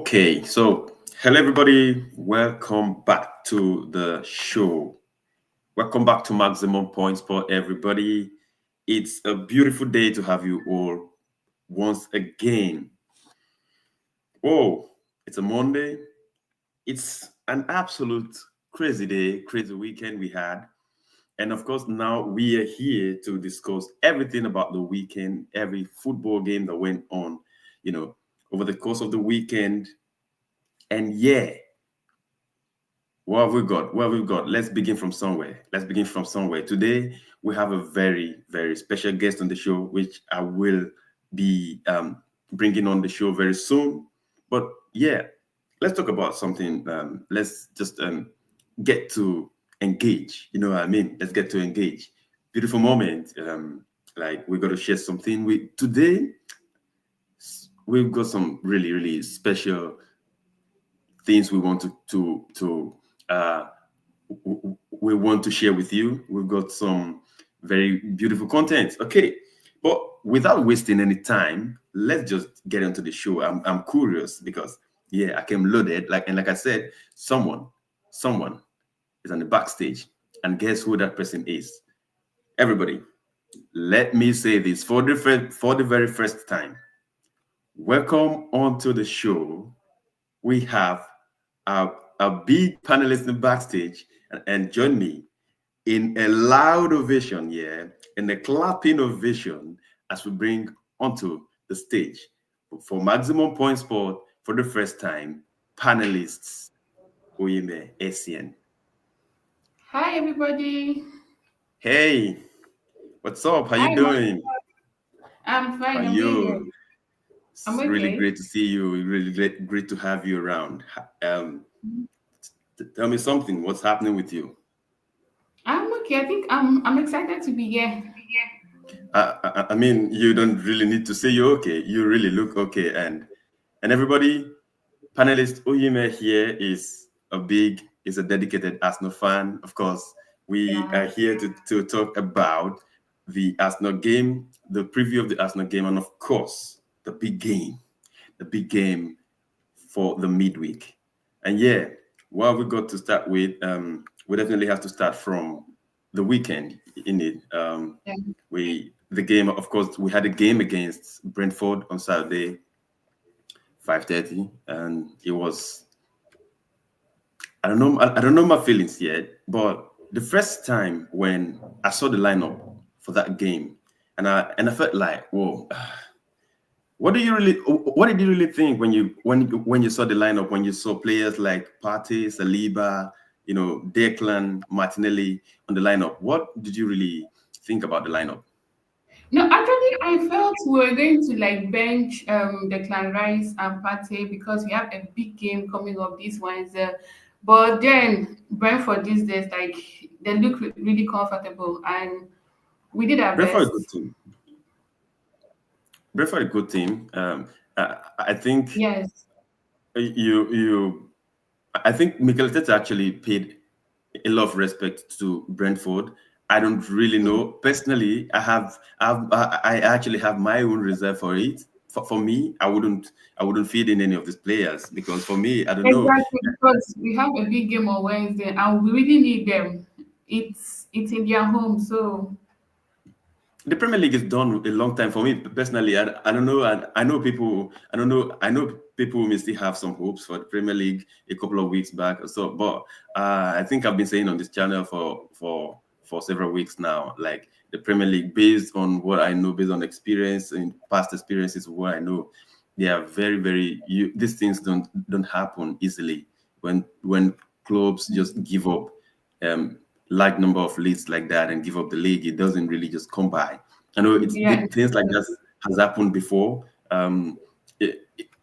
Okay, so hello everybody, welcome back to the show. Welcome back to Maximum Points for everybody. It's a beautiful day to have you all once again. Oh, it's a Monday. It's an absolute crazy day, crazy weekend we had. And of course, now we are here to discuss everything about the weekend, every football game that went on, you know, over the course of the weekend. And yeah, what have we got? What have we got? Let's begin from somewhere. Let's begin from somewhere. Today, we have a very, very special guest on the show, which I will be bringing on the show very soon. But yeah, let's talk about something. Let's just get to engage. You know what I mean? Let's get to engage. Beautiful moment. Like we got to share something. We've got some really, really special things we want uh, we want to share with you. We've got some very beautiful content. Okay, but without wasting any time, let's just get into the show. I'm curious because yeah, I came loaded. Like I said, someone is on the backstage, and guess who that person is? Everybody, let me say this for the very first time. Welcome onto the show. We have a, a big panelist in the backstage, and join me in a loud ovation, yeah, in a clapping ovation as we bring onto the stage for Maximum Point Sport for the first time, panelists Oyeme Essien. Hi, everybody. Hey, what's up? How you Hi, doing? I'm How fine. I'm doing good. you? I'm It's really okay. great to see you. Really great to have you around. Tell me something. What's happening with you? I'm okay. I think I'm excited to be here. I mean, you don't really need to say you're okay. You really look okay, and everybody, panelist Oyime here is a dedicated Arsenal fan. Of course, we Yeah. are here to talk about the Arsenal game, the preview of the Arsenal game, and of course, the big game for the midweek. And yeah, what we got to start with, we definitely have to start from the weekend in it. Yeah. The game, of course, we had a game against Brentford on Saturday, 5:30, and it was I don't know my feelings yet, but the first time when I saw the lineup for that game, and I felt like, whoa, what did you really think when you saw the lineup, when you saw players like Partey, Saliba, Declan, Martinelli on the lineup? What did you really think about the lineup? No, actually, I felt we were going to like bench Declan Rice and Partey because we have a big game coming up this Wednesday. But then Brentford these days, like they look really comfortable, and we did our Brentford a good best. team. Brentford a good team. I think Yes. you I think Mikel Arteta actually paid a lot of respect to Brentford. I don't really Mm. know personally. I actually have my own reserve for it. For me, I wouldn't feed in any of these players because for me, I don't know. Exactly, because we have a big game on Wednesday and we really need them. It's in their home, so The Premier League is done a long time for me personally. I don't know. I know people. I don't know. I know people may still have some hopes for the Premier League a couple of weeks back or so. But I think I've been saying on this channel for several weeks now, like the Premier League, based on what I know, based on experience and past experiences, of what I know, they are very, very. These things don't happen easily when clubs just give up. Large number of leads like that and give up the league, it doesn't really just come by. I know yeah. things like that has happened before,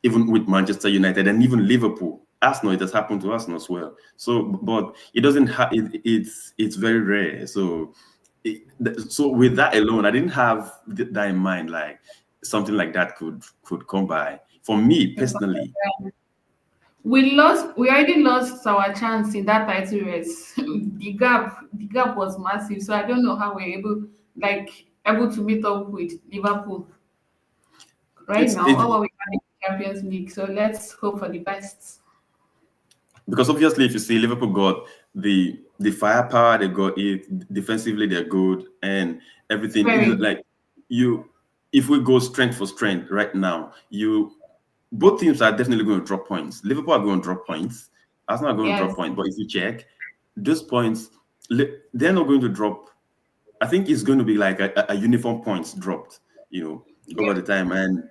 even with Manchester United and even Liverpool. Arsenal, it has happened to Arsenal as well. So, but it doesn't have. It's very rare. So, so with that alone, I didn't have that in mind. Like something like that could come by. For me personally, We already lost our chance in that title race. The gap was massive. So I don't know how we're able to meet up with Liverpool right it's now. it Or what we can. Champions League. So let's hope for the best. Because obviously, if you see Liverpool got the firepower, they got it defensively, they're good, and everything. Very, Like you, if we go strength for strength right now, you both teams are definitely going to drop points. Liverpool are going to drop points. Arsenal are going to drop yes. points. But if you check those points, they're not going to drop. I think it's going to be like a uniform points dropped, over Yeah. the time, and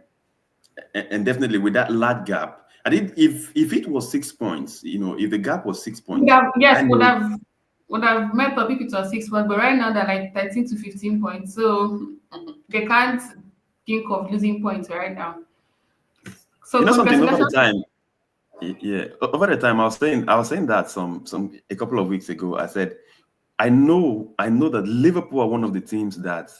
definitely with that large gap. I think if it was 6 points, if the gap was six Would points, have, I yes, know. would have met up if it was 6 months, but right now they're like 13 to 15 points. So they can't think of losing points right now. So Something over the congratulations. time. Yeah, over the time, I was saying that some a couple of weeks ago. I said I know that Liverpool are one of the teams that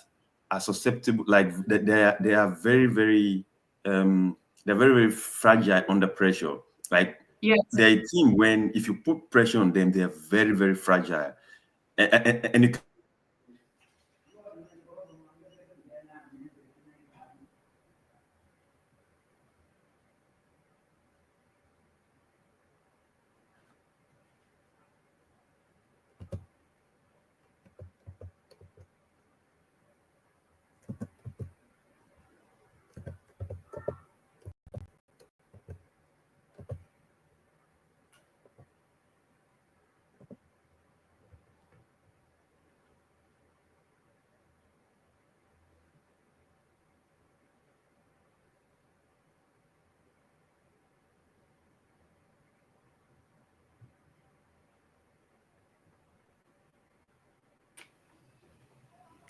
are susceptible, like they are very very they're very very fragile under pressure. Like Yes. they're a team when if you put pressure on them, they are very very fragile, and you can see that when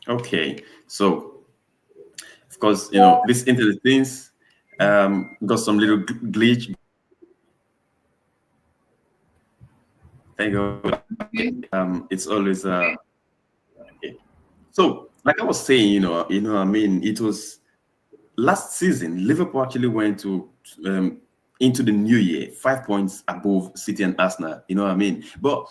okay, so of course this into the things got some little glitch. Thank God. Okay. It's always okay. So, like I was saying, I mean, it was last season. Liverpool actually went to into the new year 5 points above City and Arsenal. You know what I mean? But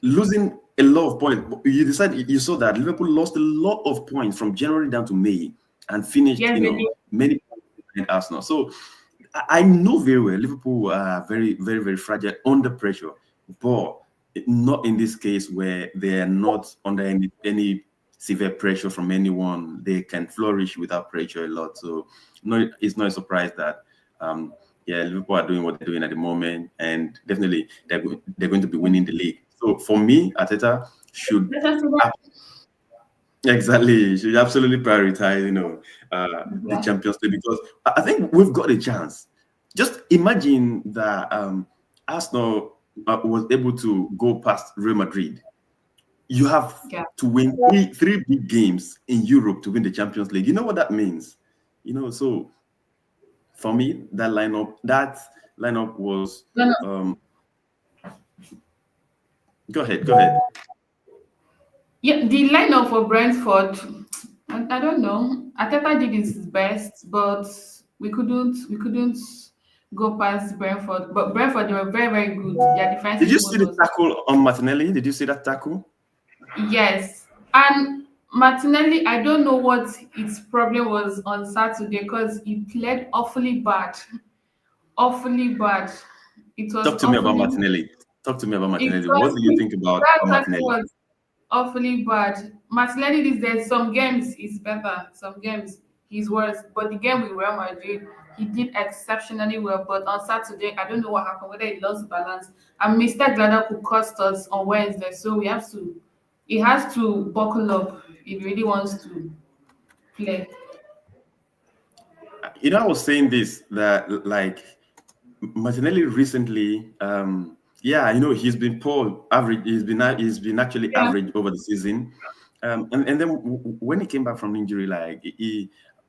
losing a lot of points, you saw that Liverpool lost a lot of points from January down to May and finished, Yes, they did. many points behind Arsenal. So I know very well Liverpool are very, very, very fragile under pressure, but not in this case where they are not under any severe pressure from anyone. They can flourish without pressure a lot. So no, it's not a surprise that yeah, Liverpool are doing what they're doing at the moment, and definitely they're going to be winning the league. So for me, Ateta should Let us see that. exactly should absolutely prioritize, the Yeah. Champions League because I think we've got a chance. Just imagine that Arsenal was able to go past Real Madrid. You have Yeah. to win three big games in Europe to win the Champions League. You know what that means? So for me, that lineup was. No, no. Um, go ahead. Yeah, the lineup for Brentford, I don't know. Ateta did his best, but we couldn't go past Brentford. But Brentford, they were very, very good. Their Did defensive you mode see the was, tackle on Martinelli? Did you see that tackle? yes. And Martinelli, I don't know what its problem was on Saturday because he played awfully bad. Awfully bad. It was Talk to me about awfully Martinelli. Talk to me about it Martinelli. What was do you think about that tackle Martinelli? was awfully bad. Martinelli these days, some games is better, some games he's worse. But the game with Real Madrid, he did exceptionally well. But on Saturday, I don't know what happened, whether he lost balance. And Mr. Glada could cost us on Wednesday. So he has to buckle up if he really wants to play. I was saying this that like Martinelli recently, yeah, he's been poor, average. He's been actually Yeah. average over the season, and then when he came back from injury, like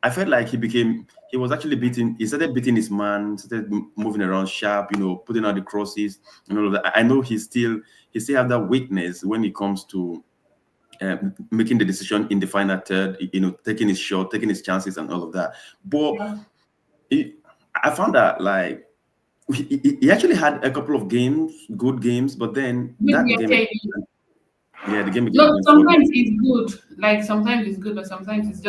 I felt like he was actually beating. He started beating his man, started moving around sharp, putting out the crosses and all of that. I know he still have that weakness when it comes to making the decision in the final third, taking his shot, taking his chances, and all of that. But Yeah. he, I found that like he actually had a couple of games, good games, but then that Maybe game against, okay. yeah, the game No, against Brentford. sometimes it's good. Like sometimes it's good, but sometimes it's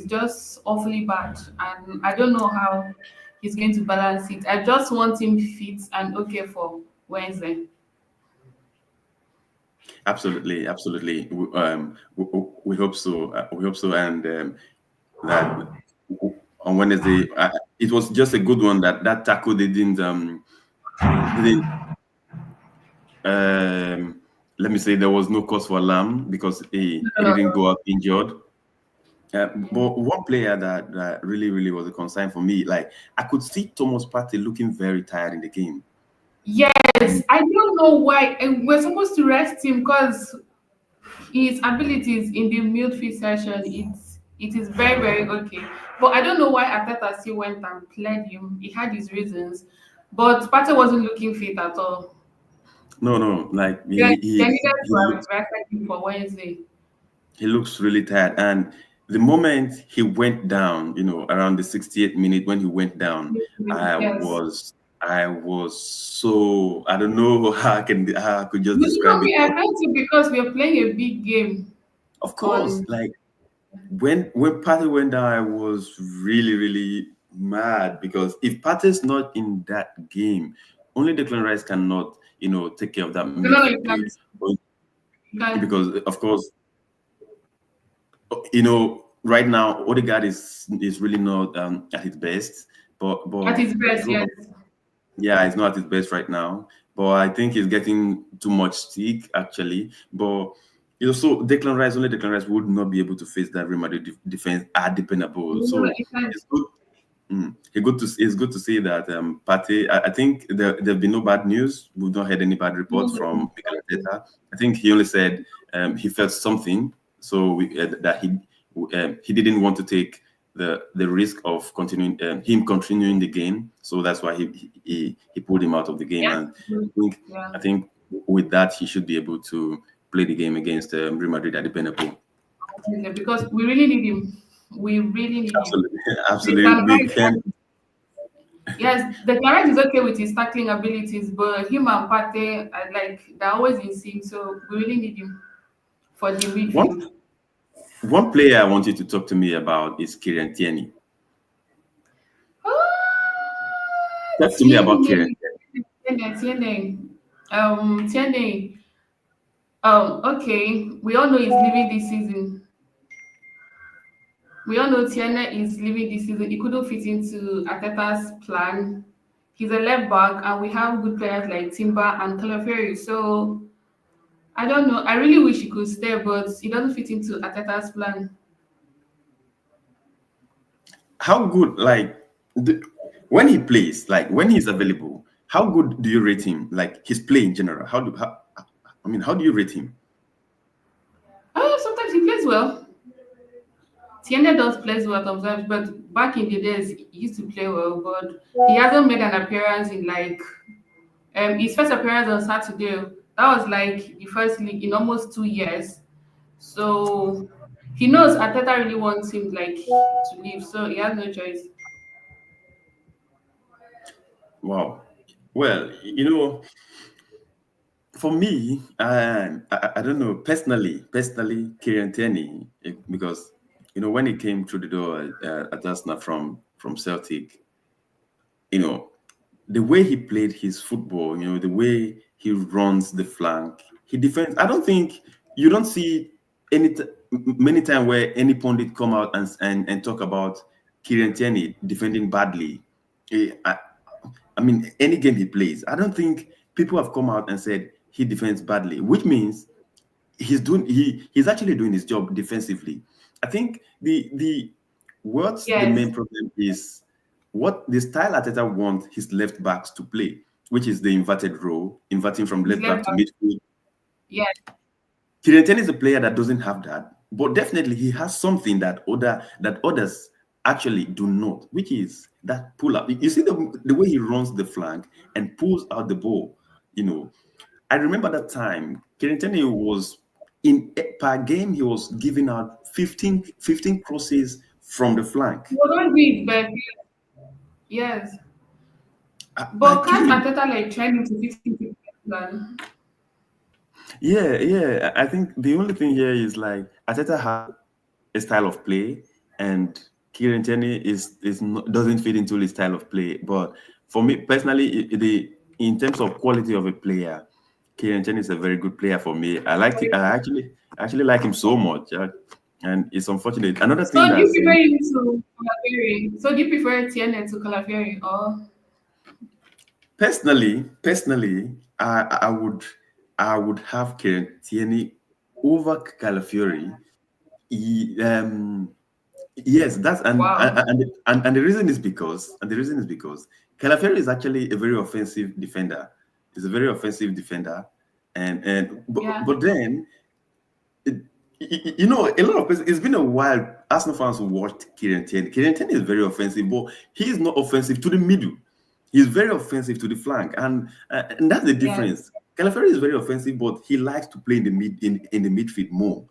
just awfully bad. And I don't know how. he's going to balance it. I just want him fit and okay for Wednesday. Absolutely, absolutely. We hope so. We hope so, and that on Wednesday, it was just a good one. That tackle didn't let me say there was no cause for alarm because he No, no, didn't go out injured. no. But one player that really was a concern for me, like I could see Thomas Partey looking very tired in the game. Yes, I don't know why. And we're supposed to rest him because his abilities in the midfield session, it is very, very okay. But I don't know why Ateta still went and played him. He had his reasons. But Partey wasn't looking fit at all. No, no, like They needed he to have looks rested him for Wednesday. he looks really tired. And the moment he went down, around the 68th minute when he went down, I Yes. was I was so I don't know how I could just You know describe it. me, I felt it because we are playing a big game Of course, on. like when Partey went down, I was really mad because if Partey's not in that game, only Declan Rice cannot, take care of that No, midfield. But- you can't. Because of course, right now Odegaard is really not at his best, At but his best, yes. yeah, he's not at his best right now. But I think he's getting too much stick actually. But so Declan Rice would not be able to face that Real Madrid defense are dependable. No, So you can't. it's good. It's good to see that Partey. I think there've been no bad news. We've not heard any bad reports No, from Mikel Arteta. I think he only said he felt something, so that he didn't want to take the risk of continuing the game. So that's why he pulled him out of the game. yes. And Yeah. I think with that he should be able to play the game against Real Madrid at the Bernabeu. Because we really need him. We really need him. Absolutely, The absolutely. We Clan can. Yes, the Clarence is okay with his tackling abilities, but him and Pate are like they're always in sync. So we really need him for the One midfield. one player I want you to talk to me about is Kieran Tierney. Talk to me about Kieran. Tiene, Tiene. Tiene. Okay. We all know he's leaving this season. We all know Tiene is leaving this season. He couldn't fit into Ateta's plan. He's a left back, and we have good players like Timber and Calaferi. So I don't know. I really wish he could stay, but he doesn't fit into Ateta's plan. How good, like, when he plays, like when he's available, how good do you rate him? Like his play in general. How do you rate him? Oh, sometimes he plays well. Tiende does plays well sometimes, but back in the days, he used to play well. But he hasn't made an appearance in like his first appearance on Saturday. That was like the first league in almost 2 years. So he knows Ateta really wants him like to leave, so he has no choice. Wow. Well, for me, I don't know personally, Kieran Tierney, because when he came through the door at Arsenal from Celtic, you know the way he played his football, the way he runs the flank, he defends. I don't think you don't see many times where any pundit come out and talk about Kieran Tierney defending badly. Eh, I, I mean, any game he plays, I don't think people have come out and said he defends badly, which means he's actually doing his job defensively. I think the what's the Yes, main problem is what the style Ateta wants his left backs to play, which is the inverted role, inverting from he's left back left to back. midfield. Yes, Kirenten is a player that doesn't have that, but definitely he has something that others actually do not, which is that pull up. You see the way he runs the flank and pulls out the ball. You know, I remember that time Kirenten was in per game he was giving out 15 crosses from the flank. he was not big, but yes. I But can't kid. Ateta like try to fit into the plan? Yeah. I think the only thing here is like Ateta has a style of play, and Kieran Tierney is not, doesn't fit into his style of play. But for me personally, the in terms of quality of a player, Kieran Tierney is a very good player for me. I actually like him so much, and it's unfortunate. Another So thing do you that's prefer him to Calafiori? So do you prefer Tiene to Calafiori or personally, I would have Kieran Tierney over Calafiori. Yes, that's wow? and the reason is because Calafiori is actually a very offensive defender. He's a very offensive defender, and Yeah, but then it, a lot of people. It's been a while. Arsenal fans who watched Kieran Tierney. Kieran Tierney is very offensive, but he is not offensive to the middle. He's very offensive to the flank, and that's the yeah, difference. Calafiori is very offensive, but he likes to play in the in the midfield more.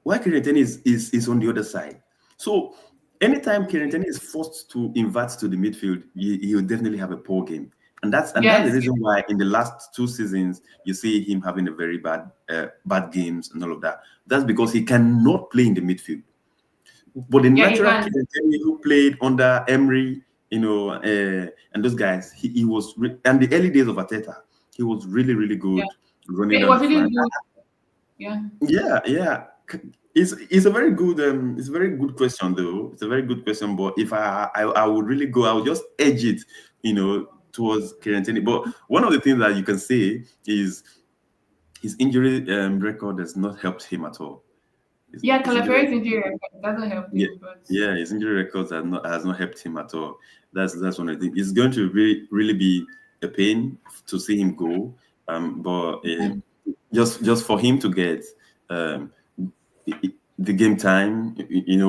Why Kieran is on the other side. So anytime Kieran is forced to invert to the midfield, he will definitely have a poor game. And that's the yes, reason why in the last 2 seasons you see him having a very bad games and all of that. That's because he cannot play in the midfield. But the yeah. You natural can. Kieran who played under Emery, and those guys, he was and the early days of Ateta, he was really really Yeah, good running it down was the really flank. good. Yeah, Yeah, yeah. It's a very good question though. It's a very good question. But if I would really go, I would just edge it, towards Kieran. But one of the things that you can say is his injury record has not helped him at all. His, yeah. his injury Calafiori's injury record doesn't help yeah, him, but yeah, his injury records has not helped him at all. That's one of the things. It's going to really be a pain to see him go. But just for him to get um the game time,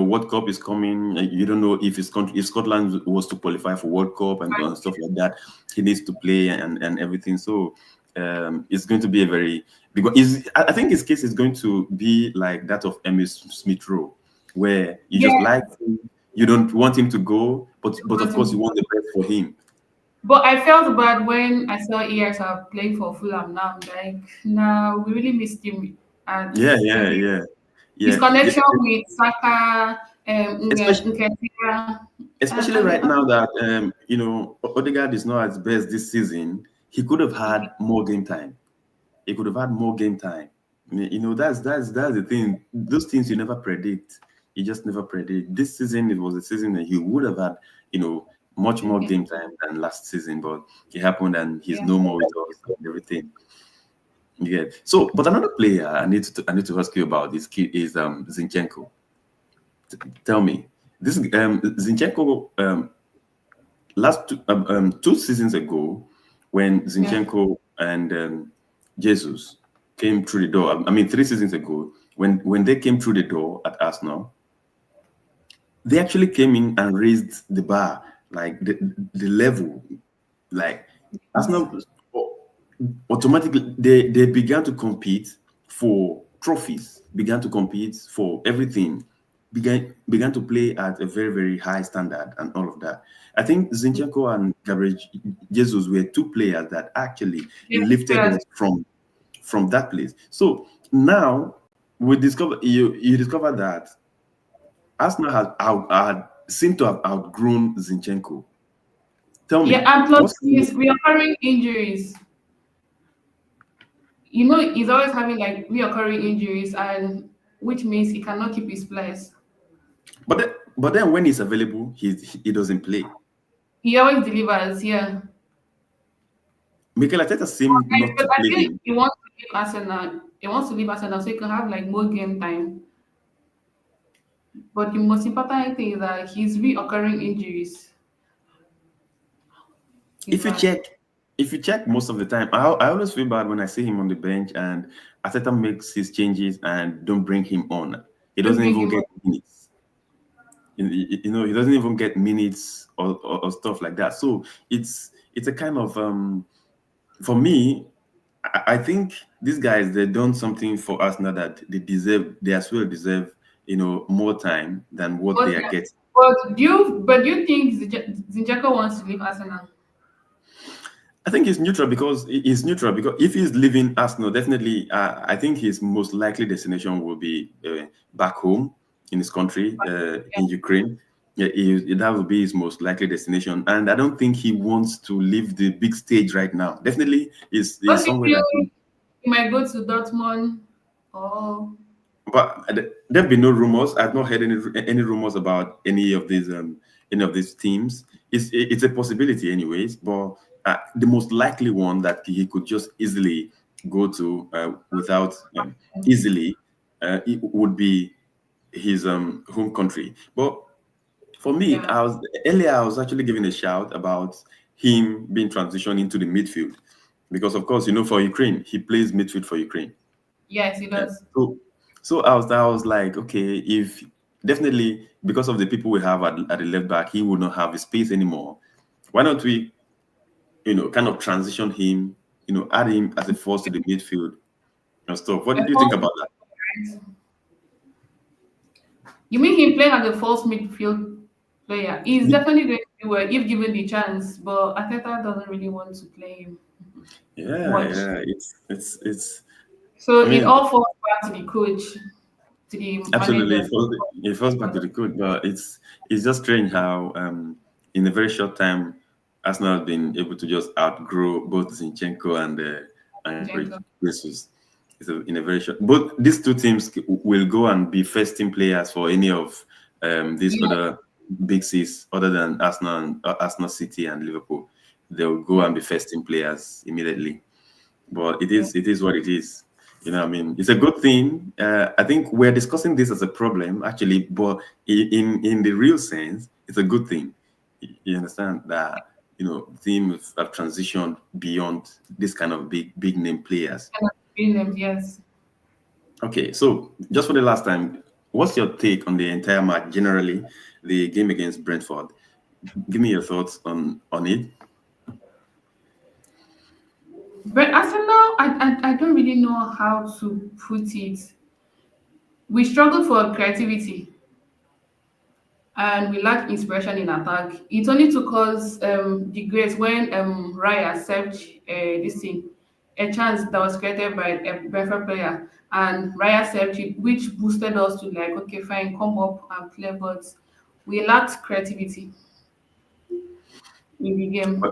World Cup is coming. You don't know if his country, if Scotland was to qualify for World Cup and stuff like that, he needs to play and everything. So it's going to be a very because I think his case is going to be like that of Emil Smith Rowe, where you just yeah, like him, you don't want him to go, but of want course him. you want the best for him. But I felt bad when I saw ESR playing for Fulham. Now, I'm like, now we really missed him at Yeah, yeah, every. yeah, His yeah. connection with Saka, Especially Nketiah, especially and right now that Odegaard is not at his best this season. He could have had more game time. He could have had more game time. That's the thing. Those things you never predict. You just never predict. This season it was a season that he would have had, much more okay, game time than last season, but it happened and he's yeah. no more with us and everything. Yeah. So, but another player I need to ask you about this kid is Zinchenko. Tell me, this Zinchenko last 2 seasons ago, when Yeah. Zinchenko and Jesus came through the door. I mean, 3 seasons ago, when they came through the door at Arsenal, they actually came in and raised the bar, like the level, like Arsenal automatically they began to compete for trophies, began to compete for everything, began to play at a very very high standard and all of that. I think Zinchenko and Gabriel Jesus were two players that actually lifted Yes. us from that place. So now you discover that Arsenal seem to have outgrown Zinchenko. Tell Yeah, me, and plus what's his reoccurring injuries. He's always having like reoccurring injuries, and which means he cannot keep his place. but then when he's available, he doesn't play. He always delivers, yeah. Mikel Arteta seemed not But to I play think him. he wants to leave Arsenal. He wants to leave Arsenal so he can have like more game time. But the most important thing is that his reoccurring injuries is If you bad. check, if you check most of the time, I always feel bad when I see him on the bench and Arteta makes his changes and don't bring him on. He Don't doesn't bring even him get up. minutes. He doesn't even get minutes or stuff like that. So it's a kind of for me. I think these guys they've done something for us now that they deserve. They as well deserve more time than what But they are getting. do you think Zinchenko wants to leave Arsenal? I think he's neutral because if he's leaving Arsenal, definitely, I think his most likely destination will be back home in his country, Yeah. in Ukraine. Yeah, that would be his most likely destination, and I don't think he wants to leave the big stage right now. Definitely, is Don't you somewhere feel that he. you might go to Dortmund or But there've been no rumors. I've not heard any rumors about any of these teams. It's a possibility, anyways. But the most likely one that he could just easily go to without easily it would be his home country. But for me, yeah. I was actually giving a shout about him being transitioned into the midfield because, of course, for Ukraine, he plays midfield for Ukraine. Yes, it Yeah. does. So I was like, okay, if definitely because of the people we have at the left back, he will not have the space anymore. Why don't we, kind of transition him, add him as a force to the midfield and stuff. What A do you think false about that? right? You mean him playing as a false midfield player? He's Ye- definitely going to do well if given the chance, but Ateta doesn't really want to play him Yeah, much. yeah. It's. I So it mean, all falls back to the coach, to the absolutely, manager. it falls back to the coach, but it's just strange how in a very short time Arsenal has been able to just outgrow both Zinchenko and Zinchenko. Jesus. In a very short, both these two teams will go and be first team players for any of these Yeah, other big six, other than Arsenal City and Liverpool. They'll go yeah, and be first team players immediately, but yeah. it is what it is. I mean, it's a good thing. I think we're discussing this as a problem, actually, but in the real sense, it's a good thing. You understand that teams have transitioned beyond this kind of big name players. Kind of Williams, yes. Okay, so just for the last time, what's your take on the entire match? Generally, the game against Brentford. Give me your thoughts on it. But Arsenal, I don't really know how to put it. We struggled for creativity and we lack inspiration in attack. It only took us the grace when Raya served this thing, a chance that was created by a Brentford player, and Raya served it, which boosted us to like, okay, fine, come up and play. But we lacked creativity in the But, game.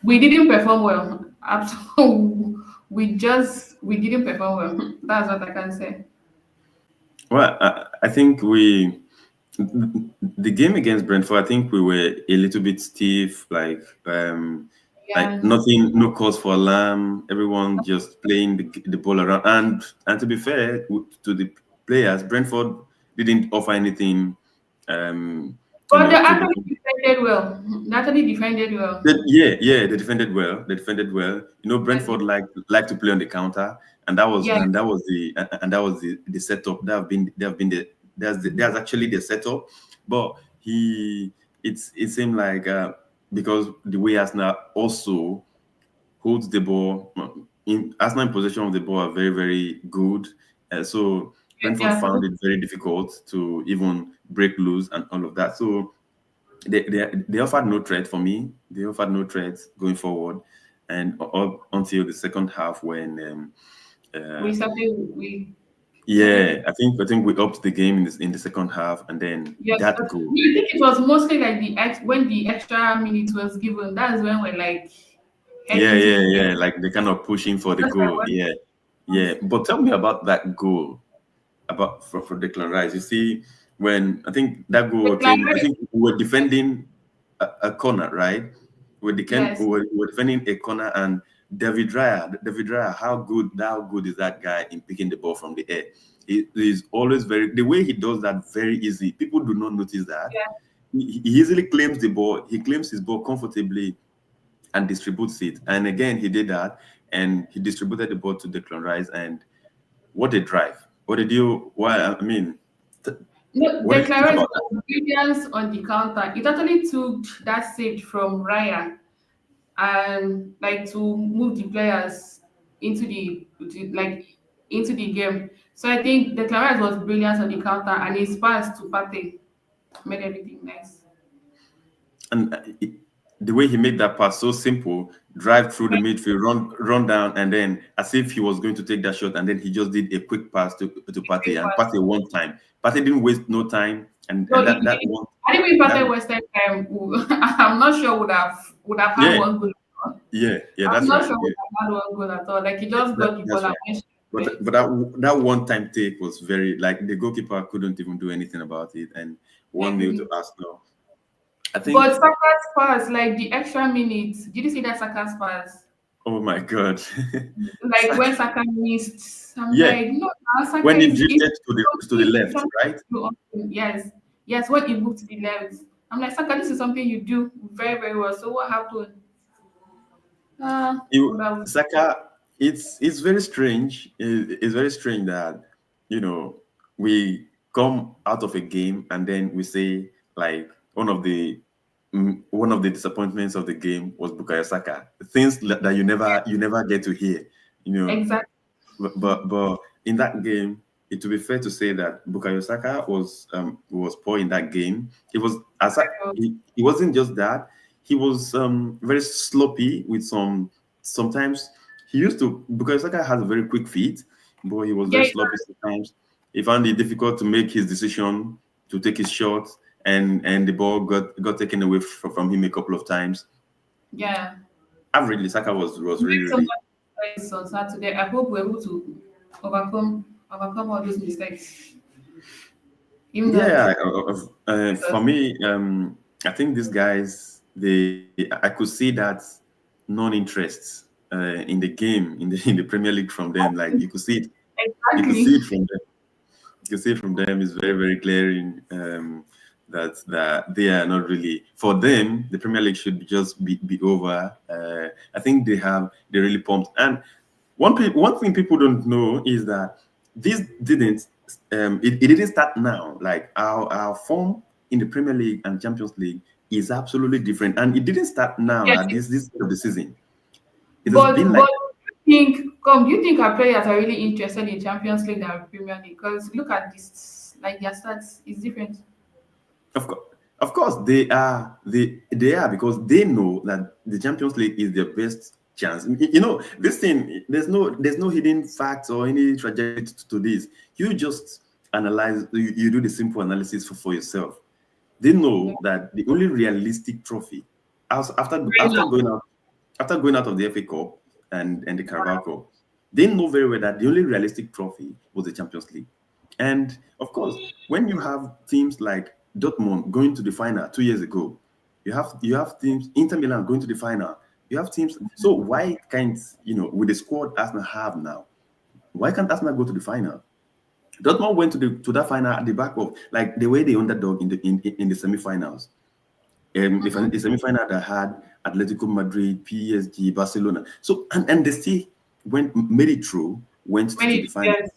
We didn't perform well. Absolutely, we didn't perform well. That's what I can say. well, I think the game against Brentford, I think we were a little bit stiff, like Yeah, nothing, no cause for alarm. Everyone just playing the ball around. And to be fair to the players, Brentford didn't offer anything, um, but they to the. actually defended well. They actually defended well. Yeah, they defended well. They defended well. Yes, Brentford like to play on the counter, and yes, that was the setup. That's actually the setup. But it seemed like because the way Arsenal also holds the ball, in Arsenal in possession of the ball are very very good. So Brentford yes. found it very difficult to even break loose and all of that. So they offered no threat for me. They offered no threat going forward, and up until the second half when uh, We started yeah, I think we upped the game in the second half, and then yes. that goal. I think it was mostly like when the extra minute was given. That's when we're like head Yeah, into yeah, the game. yeah. Like they kind of pushing for the That's why I goal. want Yeah, yeah. But tell me about that goal about for Declan Rice. You see, when I think that the goal came, I climate. think we were defending a corner, right? Yes, We were defending a corner, and David Raya, how good is that guy in picking the ball from the air? He is always very the way he does that very easy. People do not notice that. yeah, He easily claims the ball. He claims his ball comfortably and distributes it. And again, he did that, and he distributed the ball to Declan Rice. And what a drive! What did you? Why? I mean, th- no, what the did you think clearance about that? was brilliance on the counter. It actually took that save from Raya and like to move the players into into the game. So I think the clearance was brilliant on the counter and his pass to Pate made everything nice. And the way he made that pass so simple, drive through the midfield, run down, and then as if he was going to take that shot, and then he just did a quick pass to Partey, Quick and pass. Partey one time. Partey didn't waste no time, So and he that did one. I think we That started Western time. I'm not sure would have had yeah, one goal at all. yeah, I'm that's not right. sure Yeah, would have had one goal at all. Like he just got the ball that's and right. went But straight. that one time take was very like the goalkeeper couldn't even do anything about it, and Like 1-0 to really. Arsenal. I But think. Saka's pass, like the extra minutes, did you see that Saka's pass? Oh my God, Like when Saka. Saka missed, I'm Yeah, like, no, now Saka when he is drifted to the something, it's left, something right? you do often. Yes, yes. When he moved to the left, I'm like, Saka, this is something you do very, very well. So what happened? You Well, that was Saka, it's very strange. It's very strange that you know we come out of a game and then we say like one of the disappointments of the game was Bukayo Saka. Things that you never get to hear. You know, exactly. but in that game, it to be fair to say that Bukayo Saka was poor in that game. It was he wasn't just that. He was very sloppy with sometimes he used to Bukayo Saka has a very quick feet, but he was Yeah, very sloppy sometimes. He found it difficult to make his decision to take his shot, and the ball got taken away from him a couple of times. yeah. Averagely, Saka was We really made so really. much mistakes on Saturday. I hope we're able to overcome all those mistakes. Even though Yeah, for me, I think these guys, I could see that non-interest in the game in the Premier League from them. Like you could see exactly. it from them. You can see it from them. It's very very glaring that they are not really for them. The Premier League should just be over. I think they really pumped. And one thing people don't know is that this didn't it didn't start now. Like our form in the Premier League and Champions League is absolutely different, and it didn't start now Yes, at this end of the season. It has been but like, do you think our players are really interested in Champions League than Premier League? Because look at this, like their stats is different. of course. Of course, they are because they know that the Champions League is their best chance. You know, this thing there's no hidden facts or any trajectory to this. You just analyze. You do the simple analysis for yourself. They Yeah. know that the only realistic trophy Right now, after going out of the FA Cup and the Carabao Cup, they know very well that the only realistic trophy was the Champions League. And of course, when you have teams like Dortmund going to the final 2 years ago, you have teams Inter Milan going to the final. You have teams. So why can't with the squad Arsenal have now? Why can't Arsenal go to the final? Dortmund went to that final at the back of like the way they underdog in the semi-finals. If a semi-final that had Atletico Madrid, PSG, Barcelona. So and they still made it through, went when to it the final. yes,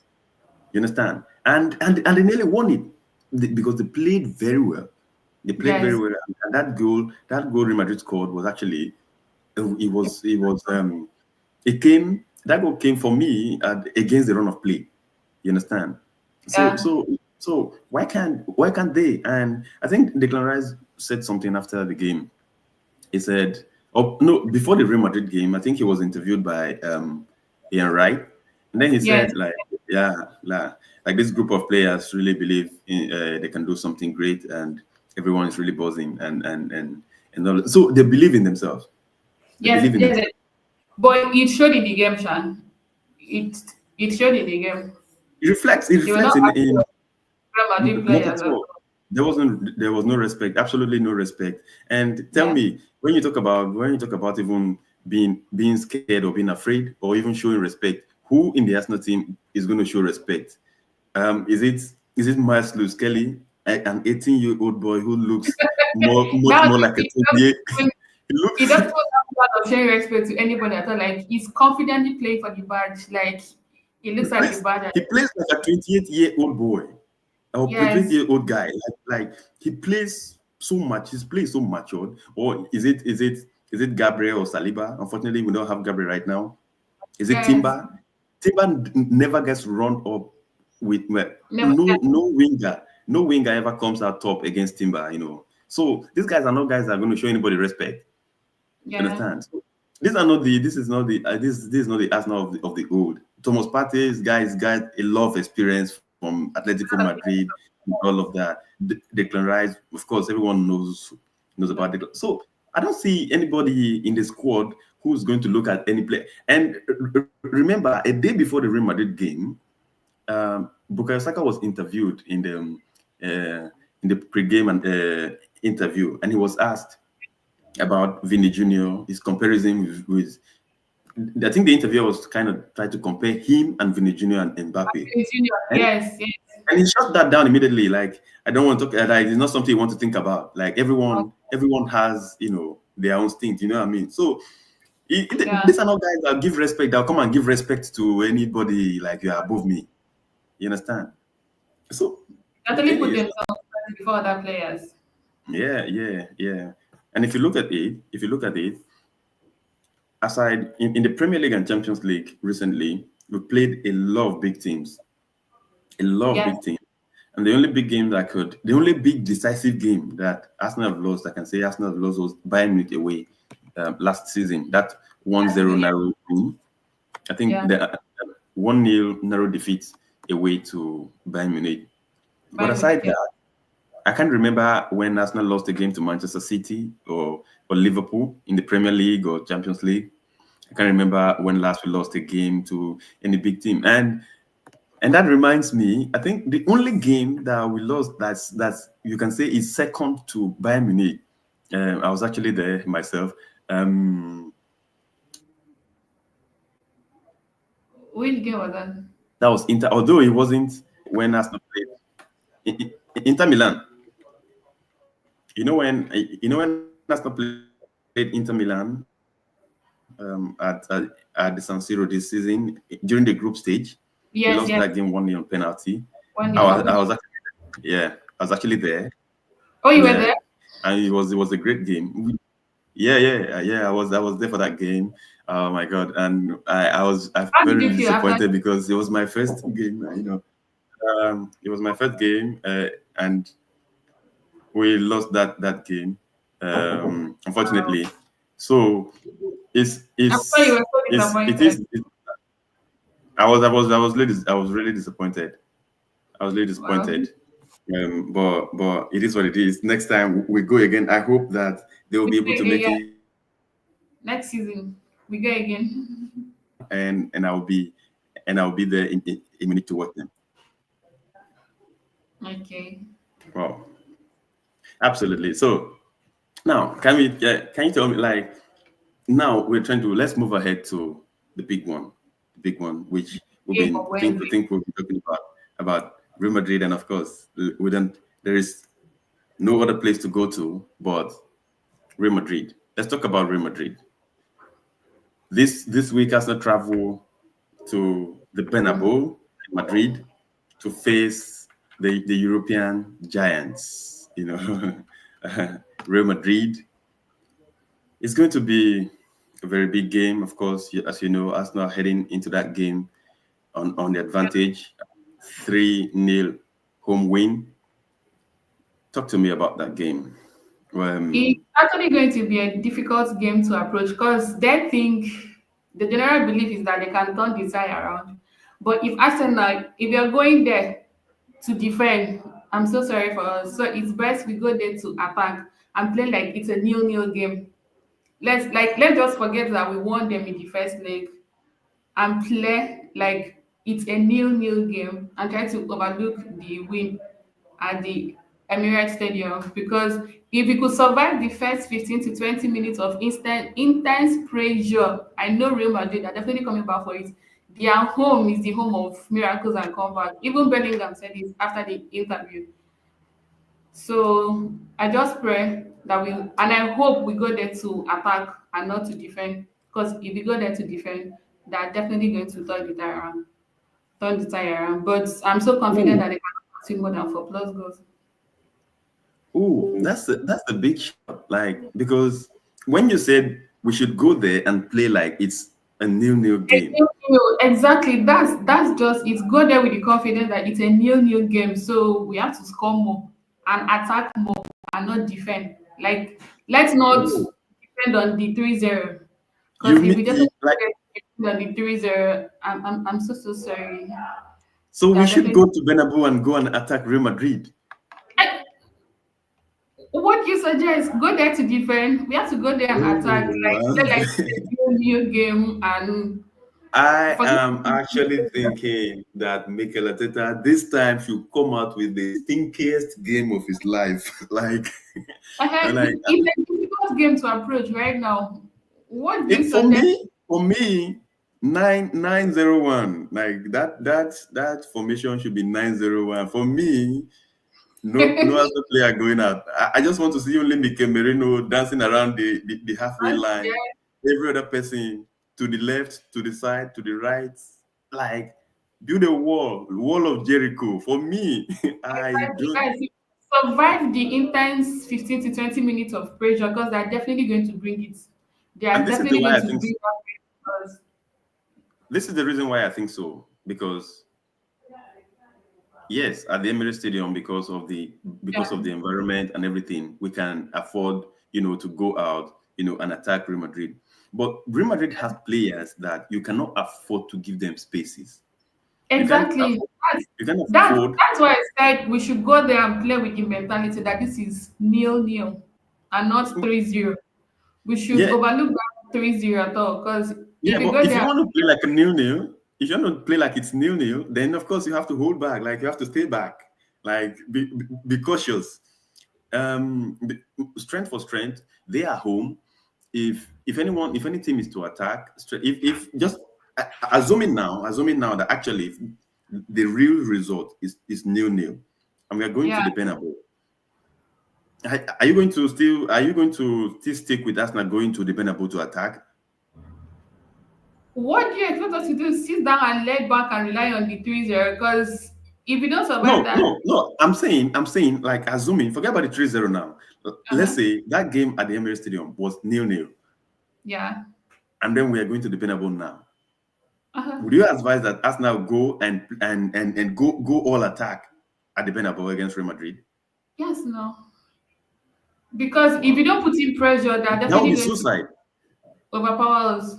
You understand? And they nearly won it because they played very well. They played very yes, well, and that goal Real Madrid scored was actually it was it came that goal came for me against the run of play. You understand? So yeah, so so why can't they? And I think Declan Rice said something after the game. He said, "Oh no!" Before the Real Madrid game, I think he was interviewed by Ian Wright, and then he yes, said, like, yeah, like this group of players really believe they can do something great, and everyone is really buzzing, and all. So they believe in themselves. They yes, believe in yes. themselves. But it showed in the game, Shan. It it showed in the game. It They were reflects not happy in with Real Madrid not at players at all. all. There was no respect, absolutely no respect. And tell Yeah, me, when you talk about even being scared or being afraid or even showing respect, who in the Arsenal team is going to show respect? Is it Miles Lewis Kelly, an 18-year-old boy who looks much that's more the like a thing. 28? He He looks doesn't have part of showing respect to anybody at all. Like he's confidently playing for the badge. Like he looks at the badge and he plays like a 28-year-old boy or yes, 28-year-old guy. Like he plays so much. His play is so matured. Or is it Gabriel or Saliba? Unfortunately, we don't have Gabriel right now. Is it yes, Timber? Timber never gets run up with well, never get no winger ever comes out top against Timber. So these guys are not guys that are going to show anybody respect. You yeah, understand? So these are not the. This is not the. This is not the Arsenal of the old. Thomas Partey, guys got a lot of experience from Atletico Madrid. all of that. Declan Rice, of course, everyone knows about Declan. So I don't see anybody in the squad who's going to look at any player. And remember, a day before the Real Madrid game, Bukayo Saka was interviewed in the pre-game and interview, and he was asked about Vinny Jr. His comparison with I think the interviewer was kind of trying to compare him and Vinny Jr. and Mbappe, Junior. and Yes, yes. and he shut that down immediately. Like, I don't want to talk. Like, it's not something you want to think about. Like, everyone has their own instinct. You know what I mean? So Yeah. these are not guys that give respect. They'll come and give respect to anybody like you are above me. You understand? So the Actually thing put is, themselves first before other players. yeah. And if you look at it, aside in the Premier League and Champions League recently, we played a lot of big teams, a lot of Yes, big teams. And the only big decisive game that Arsenal have lost, I can say Arsenal have lost, was Bayern Munich away last season. That 1-0 yeah, narrow win. I think yeah. the 1-0 narrow defeat away to Bayern Munich. But By aside Munich, yeah. that, I can't remember when Arsenal lost a game to Manchester City or Liverpool in the Premier League or Champions League. I can't remember when last we lost a game to any big team. And that reminds me, I think the only game that we lost that's you can say is second to Bayern Munich. I was actually there myself. Um, Which game was that? that was Inter, although it wasn't when Arsenal played Inter Milan. You know when Arsenal played Inter Milan at the San Siro this season during the group stage. We lost that game Yes, 1-0 on yes. penalty. I One was, nil. I was Which? actually, yeah, I was actually there. Oh, you were Yeah, there? and it was a great game. Yeah. I was there for that game. Oh my god! And I How felt did really you feel after? disappointed because it was my first game. It was my first game, and we lost that game. Unfortunately, so I'm sure you were so it disappointed. is. I was really disappointed. I was really Well, disappointed. But it is what it is. Next time we go again, I hope that they will we be go able to again. make Yeah, it, next season we go again. and I'll be there in minute to watch them. Okay. Wow, absolutely. So now, can you tell me, like, now let's move ahead to the big one, which we've Game been of think we Wednesday. think we'll be talking about Real Madrid, and of course we don't. There is no other place to go to but Real Madrid. Let's talk about Real Madrid. This week, Arsenal travel to the Bernabeu in Madrid to face the European giants. Real Madrid. It's going to be a very big game, of course. As you know, Arsenal heading into that game on the advantage, 3-0 home win. Talk to me about that game. It's Um, actually going to be a difficult game to approach because they think the general belief is that they can turn the side around. But if Arsenal, if you're going there to defend, I'm so sorry for us. So it's best we go there to attack and play like it's a nil-nil game. Let's just forget that we won them in the first leg and play like it's a nil-nil game and try to overlook the win at the Emirates Stadium because if we could survive the first 15 to 20 minutes of intense pressure, I know Real Madrid are definitely coming back for it. Their home is the home of miracles and comeback. Even Bellingham said this after the interview. So I just pray that and I hope we go there to attack and not to defend. Because if we go there to defend, they're definitely going to turn the tire around. But I'm so confident that they can see more than 4+ goals. that's the big shot. Like, because when you said we should go there and play like it's a nil-nil game. Exactly. That's just it. Go there with the confidence that it's a new game. So we have to score more and attack more and not defend. Like let's not Oh, depend on the 3-0. Because you if we mean definitely like depend on the 3-0, I'm so sorry. So They we are should definitely. go to Bernabeu and go and attack Real Madrid. I, what you suggest? Go there to defend. We have to go there and attack. Like Oh, play like a new game and I forget. am actually thinking that Mikel Arteta this time should come out with the stinkiest game of his life. like, like It's a difficult game to approach right now. What do you it suggest? for me, 9-9-0-1. Like that formation should be 9-0-1. For me, no other player going out. I just want to see only Mikel Merino dancing around the halfway Yeah, line. Every other person to the left, to the side, to the right. Like build a wall of Jericho. For me, I exactly. don't. Guys, survive the intense 15 to 20 minutes of pressure because they're definitely going to bring it. They And are this is the definitely why going I to think. bring that because This is the reason why I think so. Because yes, at the Emirates Stadium, because yeah, of the environment and everything, we can afford, to go out, and attack Real Madrid. But Real Madrid has players that you cannot afford to give them spaces. You can't exactly. afford. That's, You can't that's afford. that's why I said we should go there and play with the mentality that this is nil-nil and not 3-0. We should Yeah, overlook that 3-0 at all because yeah. if we But go if you there, want to play like a nil-nil, if you want to play like it's nil-nil, then of course you have to hold back. Like you have to stay back. Like be cautious. Strength for strength. They are home. If any team is to attack, if just assuming now that actually the real result is nil-nil, and we are going to yeah. the Bernabeu, are you going to still stick with Arsenal going to the Bernabeu to attack? What do you expect us to do? Sit down and lay back and rely on the 3-0? Because if you don't survive No, that, no, no. I'm saying, like, assuming, forget about the 3-0 now. Let's uh-huh, say that game at the Emirates Stadium was nil-nil, yeah, and then we are going to the Bernabeu now. uh-huh, Would you advise that Arsenal go and go all attack at the Bernabeu against Real Madrid? yes, no. Because if Well, you don't put in pressure, they're that would definitely be going to suicide. overpower us.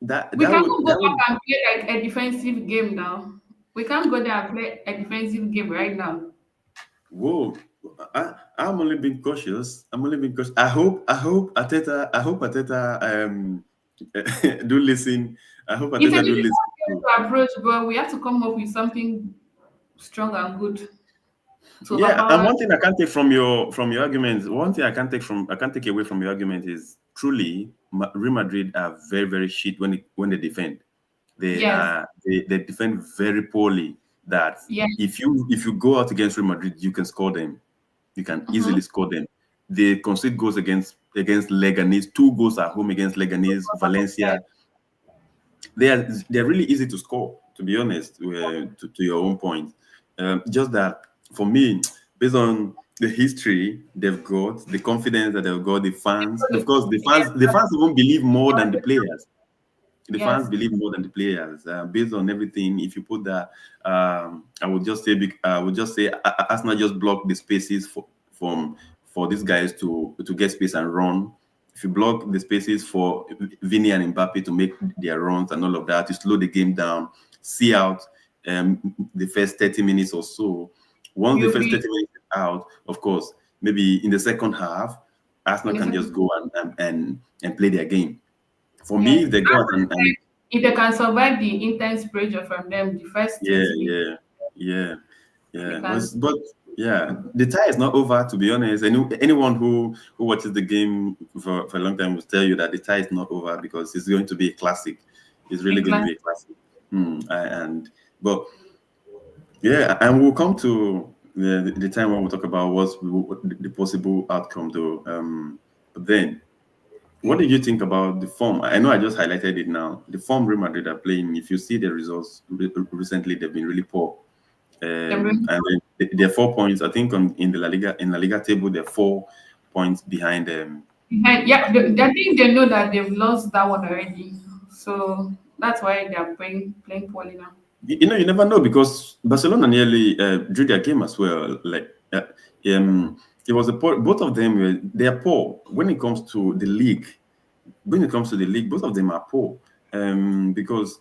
That We that cannot would go that would back and play like a defensive game now. We can't go there and play a defensive game right now. whoa. I'm only being cautious. I'm only being cautious. I hope Ateta do listen. I hope It's a Ateta do difficult listen game to. to approach, but we have to come up with something strong and good to Yeah, and overpower. one thing I can't take from your argument, one thing I can't take away from your argument is truly Real Madrid are very very shit when they defend. Yes, They defend very poorly. That yes, if you go out against Real Madrid, you can score them. You can uh-huh. easily score them. They concede goals against Leganes, 2 goals at home against Leganes, Yes, Valencia. They're really easy to score. To be honest, to your own point, just that for me, based on the history they've got, the confidence that they've got, the fans, of course, the fans even believe more than the players. The fans yes, believe more than the players. Based on everything, if you put that, I would just say, Arsenal just block the spaces for these guys to get space and run. If you block the spaces for Vini and Mbappe to make their runs and all of that, you slow the game down, see out the first 30 minutes or so. Once the you'll first be 30 minutes is out, of course, maybe in the second half, Arsenal in a can second. just go and play their game. For me, Yes, if they go out and if they can survive the intense pressure from them, the first yeah, 20 minutes, yeah, yeah, they yeah. can. But yeah, the tie is not over. To be honest, anyone who watches the game for a long time will tell you that the tie is not over because it's going to be a classic. It's really A going to class. be a classic. And but yeah, and we'll come to the time when we'll talk about what's the possible outcome, though. But then, what did you think about the form? I know I just highlighted it now. The form Real Madrid are playing. If you see the results recently, they've been really poor. And then they're 4 points. I think in the La Liga table, they're 4 points behind. Yeah, I think they know that they've lost that one already, so that's why they are playing poorly now. You never know because Barcelona nearly drew their game as well. Um, it was both of them. They are poor when it comes to the league. When it comes to the league, both of them are poor because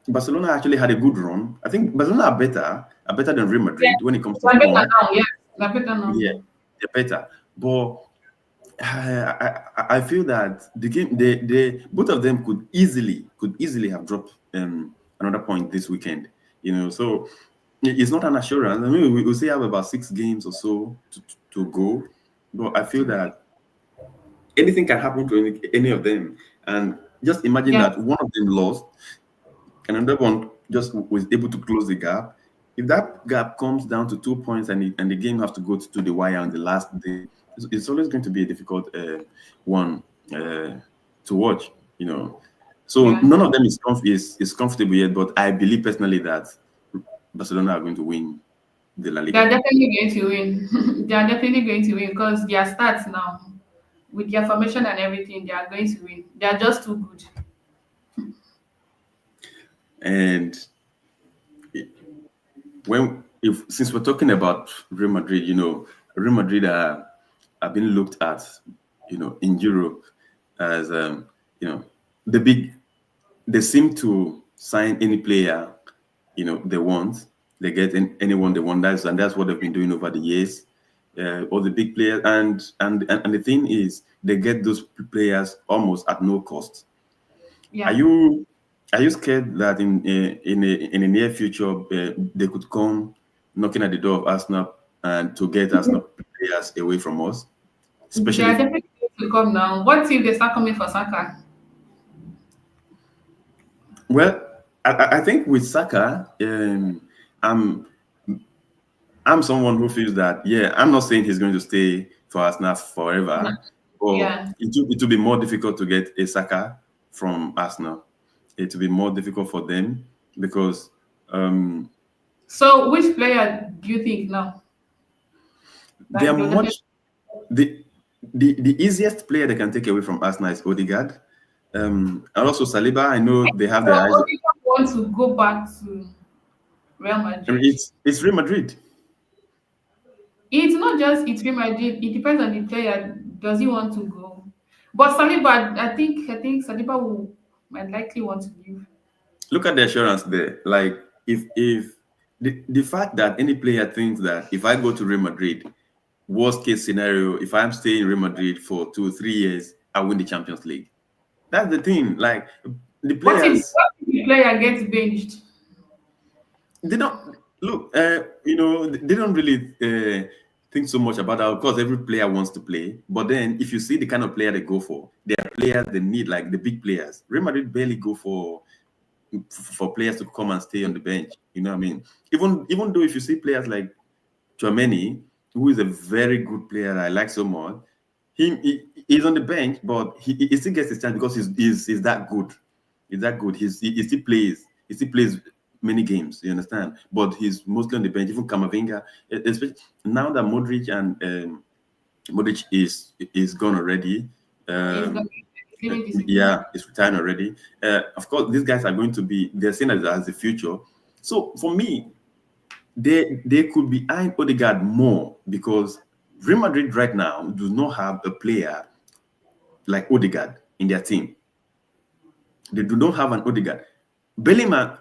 Barcelona actually had a good run. I think Barcelona are better than Real Yeah, Madrid when it comes to they're better form. now. Yes, they're better now. Yeah, they're better. But I feel that the game they both of them could easily have dropped another point this weekend. So it's not an assurance. I mean, we still have about 6 games or so to go, but I feel that anything can happen to any of them. And just imagine Yeah, that one of them lost and another one just was able to close the gap. If that gap comes down to 2 points and the game has to go to the wire on the last day, it's always going to be a difficult one to watch. So yeah. none of them is comfortable yet, but I believe personally that Barcelona are going to win the La They are Liga. definitely going to win. They are definitely going to win because their stats now, with their formation and everything, they are going to win. They are just too good. And when if since we're talking about Real Madrid, Real Madrid are being looked at, in Europe as you know, the big. They seem to sign any player, they want. They get anyone they want. That's what they've been doing over the years. All the big players, and the thing is, they get those players almost at no cost. Are Yeah. you are you scared that in the near future they could come knocking at the door of Arsenal and to get Arsenal players away from us, They especially are definitely going to come now. What if they start coming for Saka? well, I think with Saka, I'm I'm someone who feels that I'm not saying he's going to stay for Arsenal No. forever, but Yeah. it will be more difficult to get a Saka from Arsenal. It will be more difficult for them because um, So which player do you think now they are that they'll definitely? much the easiest player they can take away from Arsenal is Odegaard. And also Saliba. I know they have So their eyes. Odegaard want to go back to Real I mean, Madrid. it's Real Madrid. It's not just it's Real Madrid. It depends on the player. Does he want to go? But Saliba, I think Saliba will might likely want to leave. Look at the assurance there. Like if the fact that any player thinks that if I go to Real Madrid, worst case scenario, if I'm staying in Real Madrid for 2 3 years, I win the Champions League. That's the thing. Like the players, What if the player gets benched? they don't look. They don't really think so much about that. Of course, every player wants to play, but then if you see the kind of player they go for, they are players they need, like the big players. Real Madrid barely go for players to come and stay on the bench. You know what I mean? Even though if you see players like Chouameni, who is a very good player I like so much, he's on the bench, but he still gets his chance because he's that good. He's that good. He still plays. He still plays many games. You understand? But he's mostly on the bench. Even Kamavinga, especially now that Modric is gone already. He's going Um, he's leaving the season. yeah, it's retiring already. Of course, these guys are going to be. They're seen as the future. So for me, they could be eyeing Odegaard more because Real Madrid right now do not have a player like Odegaard in their team. They do not have an Odegaard. Bellingham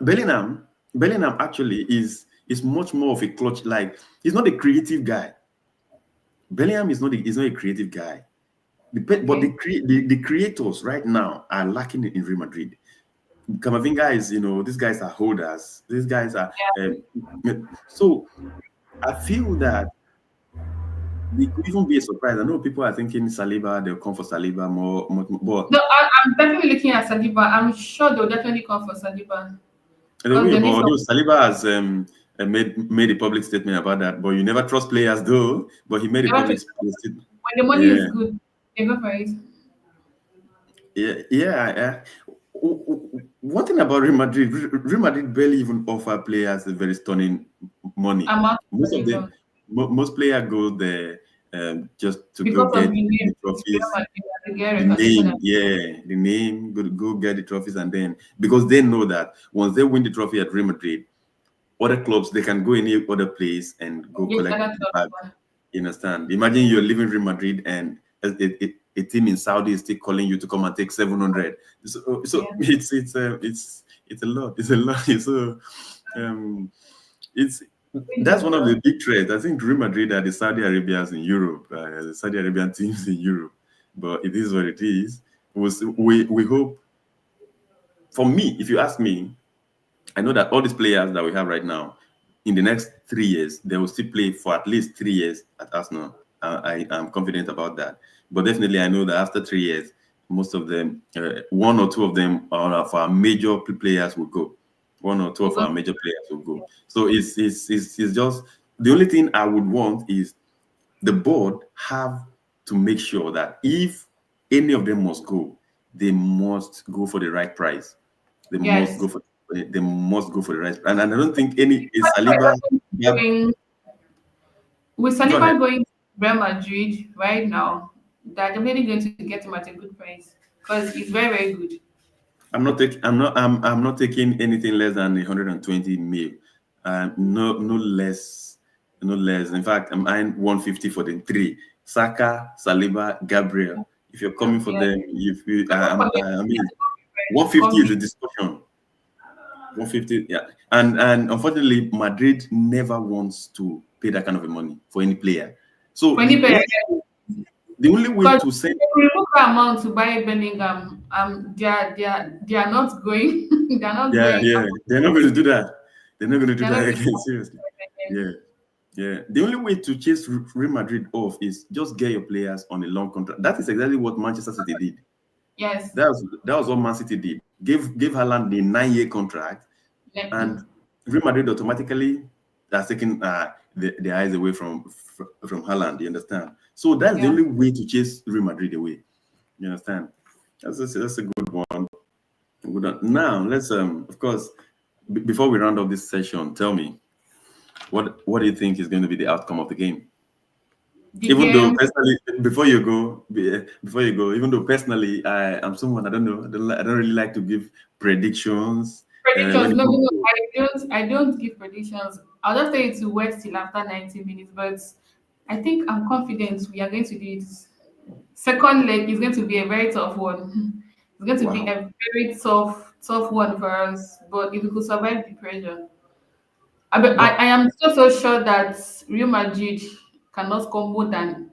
actually is much more of a clutch. Like he's not a creative guy. Bellingham is not a creative guy. But Okay. the creators right now are lacking in Real Madrid. Kamavinga is, these guys are holders. These guys are. So I feel that it could even be a surprise. I know people are thinking Saliba, they'll come for Saliba more, but No, I'm definitely looking at Saliba. I'm sure they'll definitely come for Saliba they because will. they But need some. although Saliba has made a public statement about that, but you never trust players though. But he made a Never public trust. statement. When the money is Yeah, good, they go for it. yeah. One thing about Real Madrid, Real Madrid barely even offer players a very stunning money. Amount of Most of money, them, but most players go there just to go because of get the name, the it's Real trophies, Madrid, and they get the recognition. name, the name, go get the trophies, and then because they know that once they win the trophy at Real Madrid, other clubs they can go any other place and go Get collect other the bag. clubs. You understand? Imagine you're living Real Madrid and a team in Saudi is still calling you to come and take 700. So Yeah. it's It's a lot. It's a lot. So, um, it's Doing that's this one of well. the big threats. I think Real Madrid are the Saudi Arabians in Europe, the Saudi Arabian teams in Europe. But it is what it is. We hope. For me, if you ask me, I know that all these players that we have right now, in the next 3 years, they will still play for at least 3 years at Arsenal. I am confident about that. But definitely, I know that after 3 years, most of them, one or two of them, of our major players will go. One or two We'll of go. our major players will go. So it's just the only thing I would want is the board have to make sure that if any of them must go, they must go for the right price. They must Yes. go for they must go for the right. And I don't think any is Saliba Saliba. Yeah, going with go ahead. Saliba going to Real Madrid right now, they're definitely going to get him at a good price because he's very, very good. I'm not taking anything less than 120 mil. No less, no less. In fact, I'm eyeing 150 for the three. Saka, Saliba, Gabriel. If you're coming for Yeah. them, if you, Coming for them I at mean, a good price. 150 is Coming a discussion. 150, yeah. And unfortunately, Madrid never wants to pay that kind of a money for any player. So 20 per the only way because to send if we remove that amount to buy Bellingham, they are not going. They're not yeah, going. yeah, they're not going to do that. They're not going to do They're not that going again. Seriously. to. Yeah, yeah. The only way to chase Real Madrid off is just get your players on a long contract. That is exactly what Manchester City did. Yes. That was what Man City did. Gave Haaland the 9 year contract, Yeah. and Real Madrid automatically has taken their eyes away from Haaland. You understand? So that's the Yeah. only way to chase Real Madrid away. You understand? That's a good one. Good one. Now let's of course before we round up this session, tell me what do you think is going to be the outcome of the game? The Even though game personally, before you go, even though personally I am someone I don't know, I don't really like to give predictions when predictions. it No, no, comes no. to I don't give predictions. I'll just tell you to wait till after 90 minutes. But I think I'm confident we are going to do it. Second leg is going to be a very tough one. It's going to be wow. a very tough one for us. But if we could survive the pressure, I But am so sure that Real Madrid cannot score more than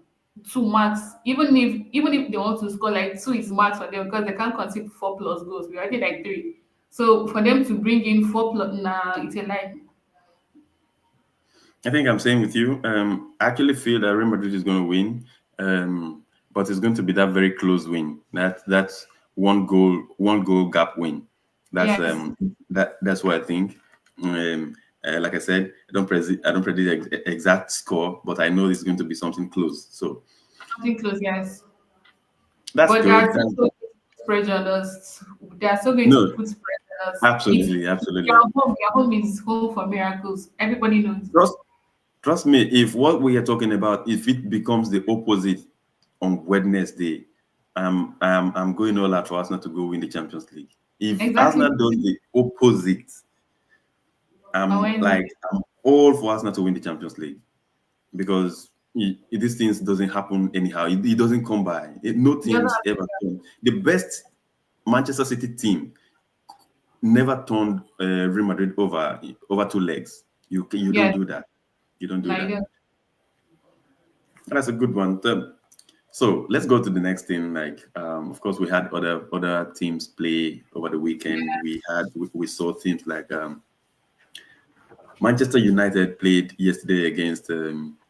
2 marks. Even if they want to score like two is max for them because they can't concede 4 plus goals. We already like three. So for them to bring in 4 plus, nah, it's a lie. I think I'm saying with you. I actually feel that Real Madrid is going to win, but it's going to be that very close win. That's one goal gap win. That's Yes, that's what I think. Um, like I said, I don't predict the exact score, but I know it's going to be something close. So something close, yes. that's But they good. are still going to put pressure on us. They are still going to No, put pressure on us. It's absolutely, absolutely. their home is home for miracles. Everybody knows it. Trust Trust me, if what we are talking about, if it becomes the opposite on Wednesday, I'm going all out for Arsenal to go win the Champions League. If Exactly. Arsenal does the opposite, And when I'm all for Arsenal to win the Champions League because these things doesn't happen anyhow. It doesn't come by. No the other teams ever turn. The best Manchester City team never turned Real Madrid over two legs. You don't yes, do that. You don't do like that. That's a good one. So let's go to the next thing. Like, of course, we had other teams play over the weekend. We saw teams like Manchester United played yesterday against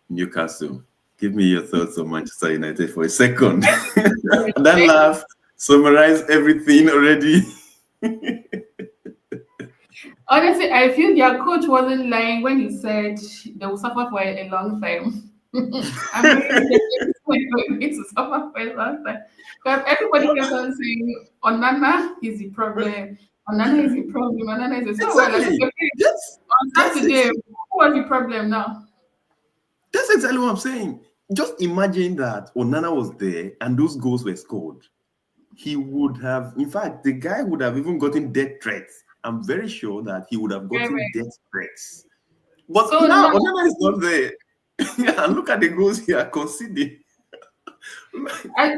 Newcastle. Give me your thoughts on Manchester United for a second. That laugh summarize everything already. honestly, I feel their coach wasn't lying when he said they will suffer for a long time. I'm very sure they're going to suffer for a long time. Because everybody kept on saying, Onana is the problem. Onana is the problem. Onana is the so well, like, Exactly. okay, That's on that's Saturday, it. who was the problem now? That's exactly what I'm saying. Just imagine that Onana was there and those goals were scored. He would have, in fact, the guy would have even gotten death threats. I'm very sure that he would have Very, gotten very. death threats. But So now now, Onana is not there. And look at the goals he are conceding. I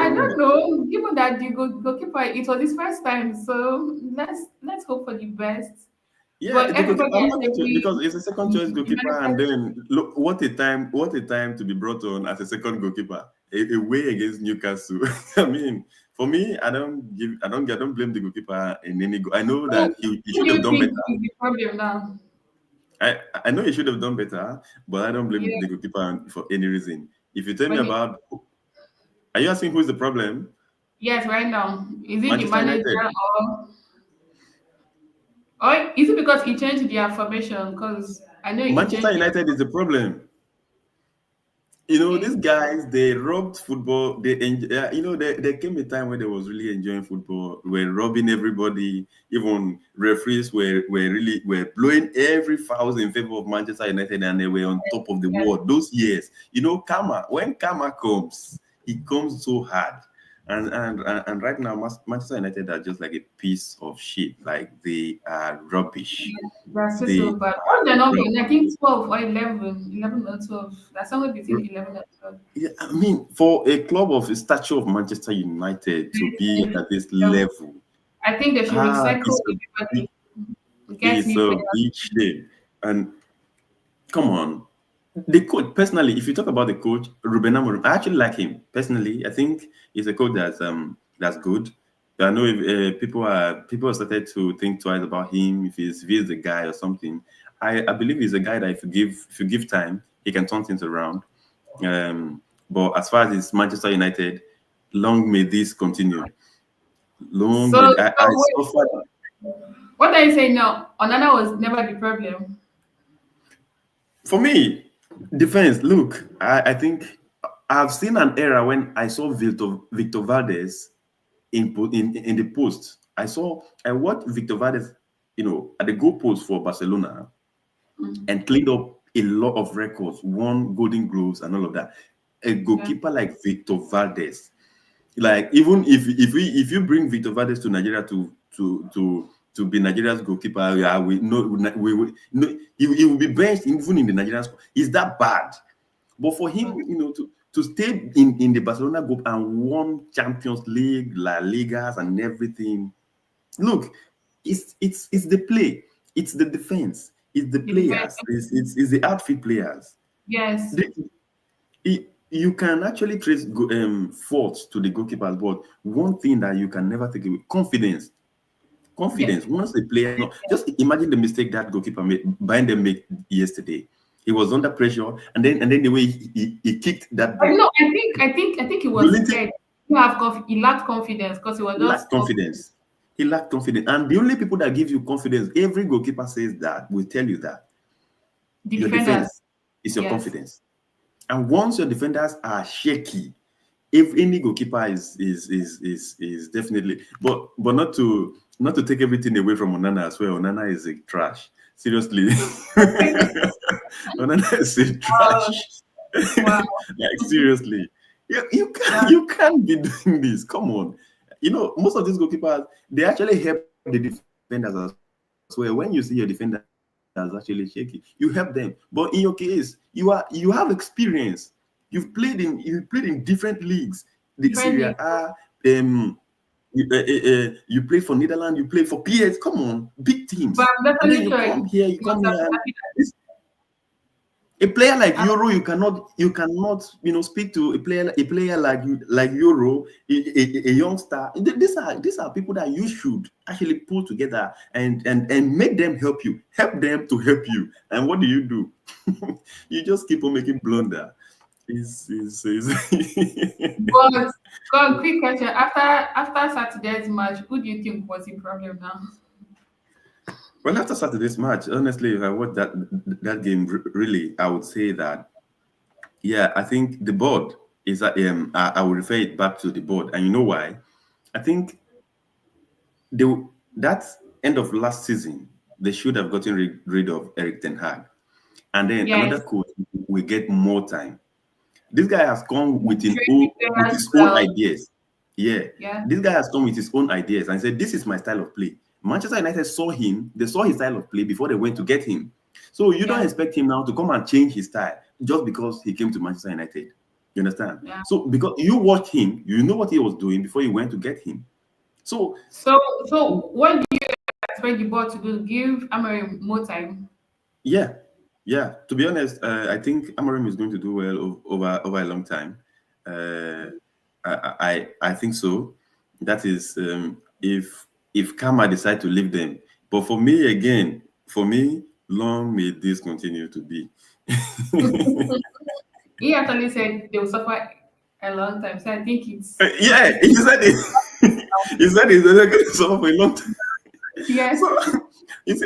don't Oh, know. Given that the goalkeeper, it was his first time, so let's hope for the best. yeah, But the goalkeeper. everybody I'm are not going to saying because it's a second choice goalkeeper, and United. then look what a time to be brought on as a second goalkeeper away against Newcastle. I mean, for me, I don't blame the goalkeeper in any go. I know Who, that he who should do have you done better. think is the problem now? I know he should have done better, but I don't blame Yeah, the goalkeeper for any reason. If you tell me but about, are you asking who's the problem? yes, right now is it the Manchester manager United. or is it because he changed their formation? Because I know he Manchester changed their. United is the problem. You know, these Okay. guys, they robbed football. There came a time when they was really enjoying football. Were robbing everybody. Even referees were blowing every fouls in favor of Manchester United, and they were on top of the Yes. world. Those years, karma. When karma comes, it comes so hard. And right now, Manchester United are just like a piece of shit. Like they are rubbish. Yeah, that's so They bad. What's the number? are I think 12 or 11, 11 or 12. That's somewhere between 11 and 12. Yeah, I mean, for a club of the stature of Manchester United to be And, at this um, level, I think they should recycle it's a big, everybody, get it's new a players. big shame. And come on, the coach personally, if you talk about the coach Ruben Amorim, I actually like him personally. I think he's a coach that's good. I know if people have started to think twice about him if he's the guy or something. I believe he's a guy that if you give time, he can turn things around. But as far as it's Manchester United, long may this continue. Long So, may I so suffered. wait, what are you saying now? Onana was never the problem. For me, defense. Look, I think I've seen an era when I saw Victor Valdes in the post. I watched Victor Valdes, at the goal post for Barcelona Mm, and cleaned up a lot of records, won Golden Gloves and all of that. A okay. goalkeeper like Victor Valdes, like even if you bring Victor Valdes to Nigeria to be Nigeria's goalkeeper, yeah, we no, he will be benched even in the Nigerian squad. Is that bad? But for him, Okay. to stay in the Barcelona group and won Champions League, La Ligas, and everything. Look, it's the play, it's the defense, it's the The defense. players, it's the outfield players. Yes, You can actually trace faults to the goalkeepers, but one thing that you can never take away: confidence. yes, Confidence. Once the player, no, just imagine the mistake that goalkeeper made, Binder made yesterday. He was under pressure, and then the way he kicked that but ball, I think he you was literally scared. He lacked confidence because he was lacked just confidence. He lacked confidence, and the only people that give you confidence, every goalkeeper says that, will tell you that the your defenders. defense is your Yes, confidence. And once your defenders are shaky, if any goalkeeper is definitely, but not to take everything away from Onana as well. Onana is a trash. Seriously, Onana is a wow, trash. wow, Like seriously, that, you can't be doing this. Come on, most of these goalkeepers, they actually help the defenders as well. When you see your defenders actually shaky, you help them. But in your case, you have experience. You've played in different leagues, the Serie different A. league. You play for Netherlands, you play for PS. Come on, big But teams, I'm and then definitely you sure come here. You he must come have here, been and happy this, a player like that Euro, you cannot speak to a player like Euro, a youngster. These are people that you should actually pull together and make them help them to help you. And what do? You just keep on making blunder. Is but God, quick question. After Saturday's match, who do you think was the problem now? Well, after Saturday's match, honestly, if I watch that game, really, I would say that, yeah, I think the board is. I will refer it back to the board, and you know why? I think they that end of last season, they should have gotten rid of Eric Ten Hag, and then Yes, another coach will get more time. This guy has come with train the players his own well. ideas. Yeah, Yeah, this guy has come with his own ideas and said, "This is my style of play." Manchester United saw him; they saw his style of play before they went to get him. So you don't yeah. expect him now to come and change his style just because he came to Manchester United. You understand? Yeah. So because you watched him, you know what he was doing before you went to get him. So So what do you expect the board to do? Give Amorim more time? yeah, yeah. To be honest, I think Amorim is going to do well over a long time. Uh, I think so. That is, if Kama decide to leave them. But for me, again, for me, long may this continue to be. He actually said they will suffer a long time. So I think it's Yeah, he said it. He said he's going to suffer for a long time. yes. So it's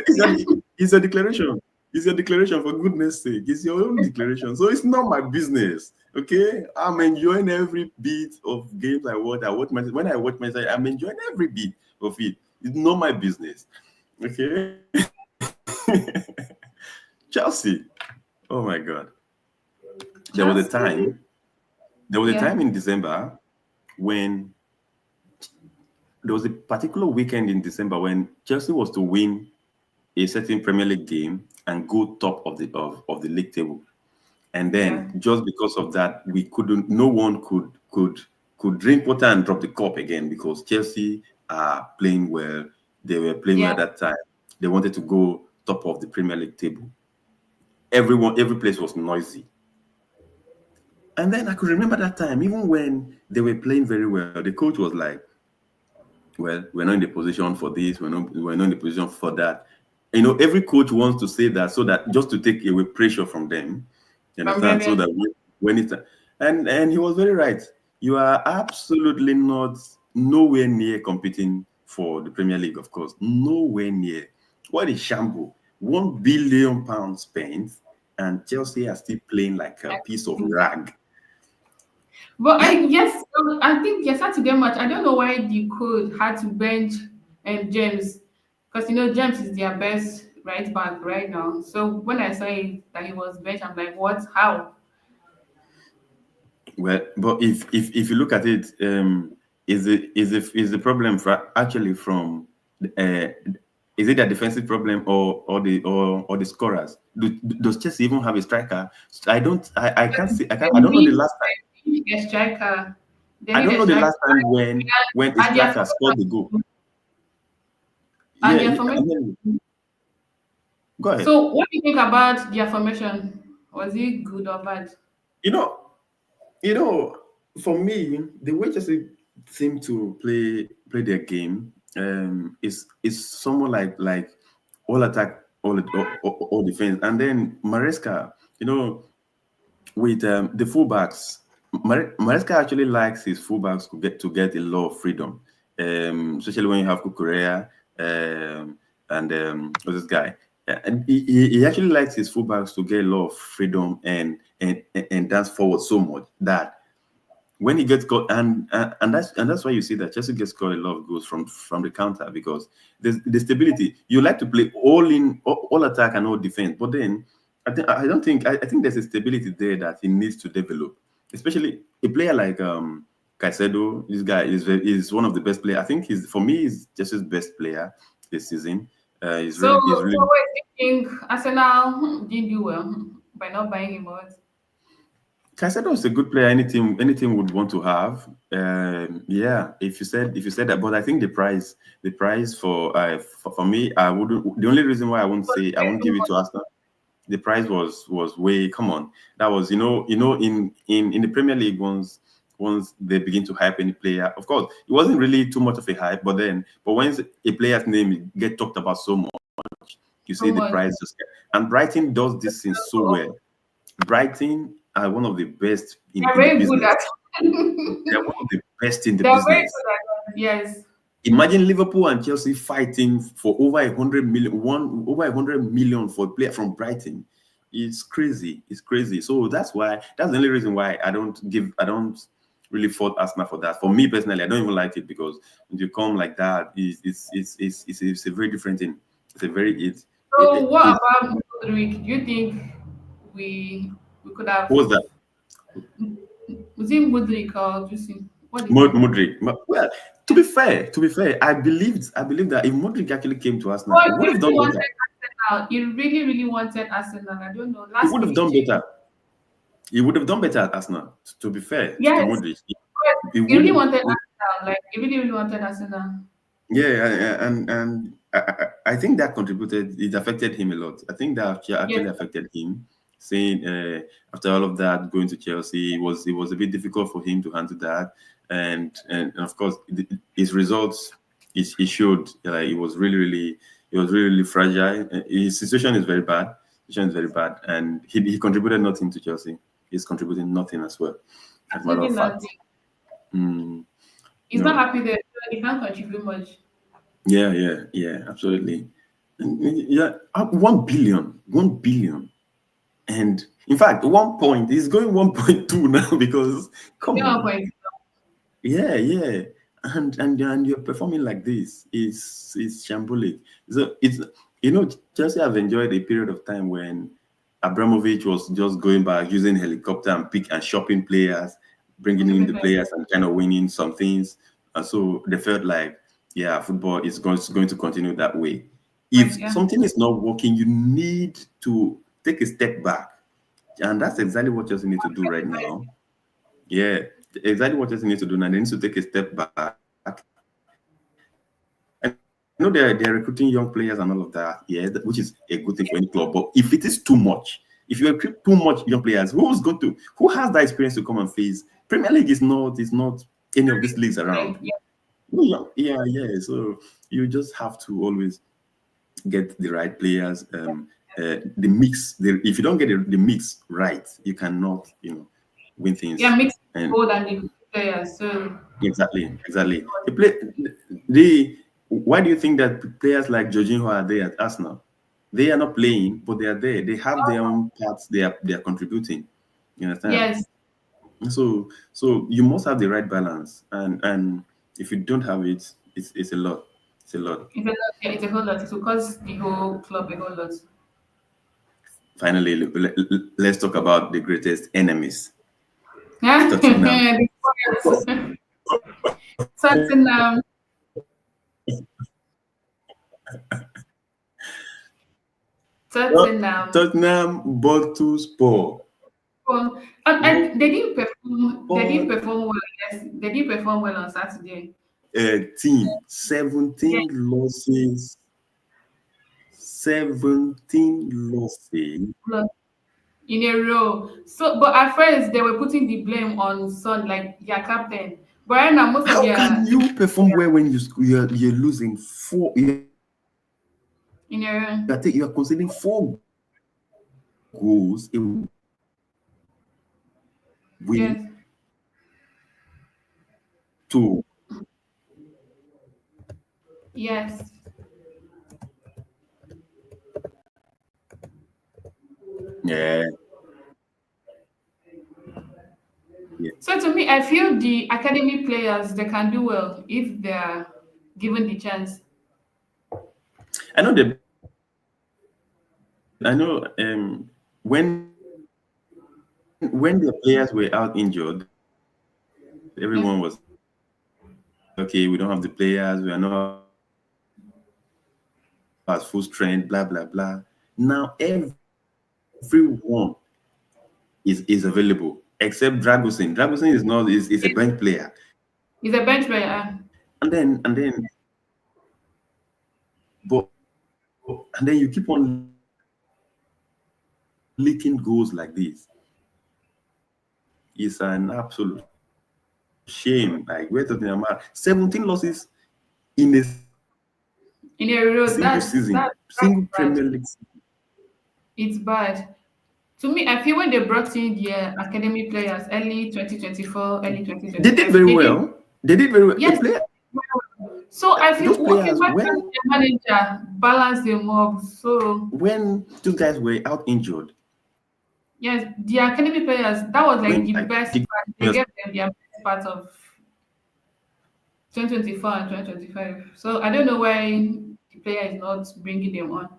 a declaration. It's a declaration, for goodness sake. It's your own declaration. So it's not my business. Okay? I'm enjoying every bit of games I watch. When I watch myself, I'm enjoying every bit of it. It's not my business. Okay? Chelsea. Oh my God. There was a time, Chelsea. there was a Yeah. time in December when there was a particular weekend in December when Chelsea was to win a certain Premier League game and go top of the league table. And Yeah. then just because of that, we couldn't. No one could drink water and drop the cup again because Chelsea are playing well. They were playing well Yeah. at that time. They wanted to go top of the Premier League table. Every place was noisy. And then I could remember that time, even when they were playing very well, the coach was like, well, we're not in the position for this, we're not in the position for that. You know, every coach wants to say that so that just to take away pressure from them. You From understand? them. So that when it's and he was very right. You are absolutely not nowhere near competing for the Premier League, of course. Nowhere near. What a shamble. £1 billion spent, and Chelsea are still playing like a piece of Yeah. rag. But I think Saturday match. I don't know why the coach had to bench James, because James is their best right back right now. So when I saw it that he was bench, I'm like, what? How? Well, but if you look at it, is the problem actually from uh, is it a defensive problem or the scorers? Does Chelsea even have a striker? I can't see I don't know the last time. They need a striker. They I need don't a know the striker. last time when a And their striker scored formation, the goal. and Yeah, their I formation. mean, go ahead. So what do you think about their formation? Was it good or bad? You know, You know, for me, the way Chelsea seem to play their game is someone like all attack, all defense, and then Maresca. You know, with the fullbacks, Maresca actually likes his fullbacks to get a lot of freedom, especially when you have Kukurea and what's this guy. And he actually likes his fullbacks to get a lot of freedom and dance forward so much that when he gets caught, and that's why you see that Chelsea gets scored a lot of goals from the counter because there's the stability. You like to play all attack and all defense, but then I think there's a stability there that he needs to develop, especially a player like Caicedo. This guy is one of the best players. I think he's for me he's Chelsea's best player this season. He's So really what do you think Arsenal didn't do well by not buying him out? Caicedo is a good player. Anything would want to have. Yeah, if you said that, but I think the price for me, I wouldn't. The only reason why I won't give it to Arsenal. The price was way. Come on, that was in the Premier League once they begin to hype any player. Of course, it wasn't really too much of a hype, but once a player's name get talked about so much, you So see the much. price just. And Brighton does this thing so well. Brighton are one of the best They're in the very good business. at They're one of the best in the they're very business. good at that. Yes. Imagine Liverpool and Chelsea fighting for over 100 million for a player from Brighton. It's crazy. It's crazy. So that's the only reason why I don't really fault Arsenal for that. For me personally, I don't even like it because when you come like that, it's a very different thing. It's a very So what it's about Modric? Do you think we could have what's that? was it Modric or Juicy? What do you think? Modric. Well, to be fair, I believe that if Modric actually came to Arsenal, But he would you have done really better. wanted Arsenal. You really, really wanted Arsenal. I don't know. He Last would have minute done change. better. He would have done better at Arsenal. To be fair to Yes, Modric, but he he would really have. wanted Arsenal. Like he really, really wanted Arsenal. Yeah, and I think that contributed. It affected him a lot. I think that Yes, actually affected him. Saying after all of that, going to Chelsea it was a bit difficult for him to handle that, and of course his results it showed like it was really fragile. His situation is very bad. Situation is very bad, and he contributed nothing to Chelsea. He's contributing nothing as well. As a matter absolutely of fact, nothing. mm, He's not no. happy there. So he can't contribute much. Yeah, absolutely. Yeah, 1 billion, 1 billion, and in fact, 1 point is going 1.2 now because He's come not on, point. yeah, and you're performing like this is shambolic. So it's Chelsea have enjoyed a period of time when Abramovich was just going back using helicopter and pick and shopping players, bringing in Shopping the for players and kind of winning some things, and so they felt like yeah, football is going to continue that way. point. If Yeah, something is not working, you need to take a step back, and that's exactly what Chelsea need to do right now. Yeah, exactly what Chelsea need to do now. They need to take a step back. I know they're recruiting young players and all of that, yeah, which is a good thing for any club. But if it is too much, if you recruit too much young players, who has that experience to come and face? Premier League is not any of these leagues around. like yeah, Yeah. So you just have to always get the right players. The mix. If you don't get the mix right, you cannot, win yeah, things. mixed And old and the players. So exactly. The why do you think that players like Jorginho are there at Arsenal? They are not playing, but they are there. They have their own parts. They are contributing. You understand? yes, So you must have the right balance, and if you don't have it, it's a lot. It's a lot. it's a lot. Yeah, it's a whole lot. It will cost the whole club a whole lot. Finally, let's talk about the greatest enemies, Tottenham. The Spurs. Tottenham. Tottenham. Tottenham bottle sport. Well, they didn't perform. They didn't perform well. Yes, they didn't perform well on Saturday. Team Yeah, 17 losses, 17 losses. look, in a row. So, but at first they were putting the blame on Son, like their captain. But right now, most of How can you perform their well when you're losing four? in a row. You are conceding 4 goals away Yes, to yes. yeah, yeah. So to me, I feel the academy players they can do well if they are given the chance. I know the I know when the players were out injured, Yes, everyone was okay. We don't have the players. We are not at full strength. Blah blah blah. Now everyone is available except Dragusin. Dragusin is not is a yes. bench player. He's a bench player. And then but and then you keep on leaking goals like this. It's an absolute shame. Like we're talking about 17 losses in a In a row, single season, that's single bad. Premier League season. It's bad. To me, I feel when they brought in the academy players early 2024, early They did 2025, very they did well. They did very well. The yes. player, So I feel those okay, players, why can't the manager balance them up? So when those guys were out injured, yes, the academy players that was like when the like best part. They gave them their best part of 2024 and 2025. So I don't know why the player is not bringing them on.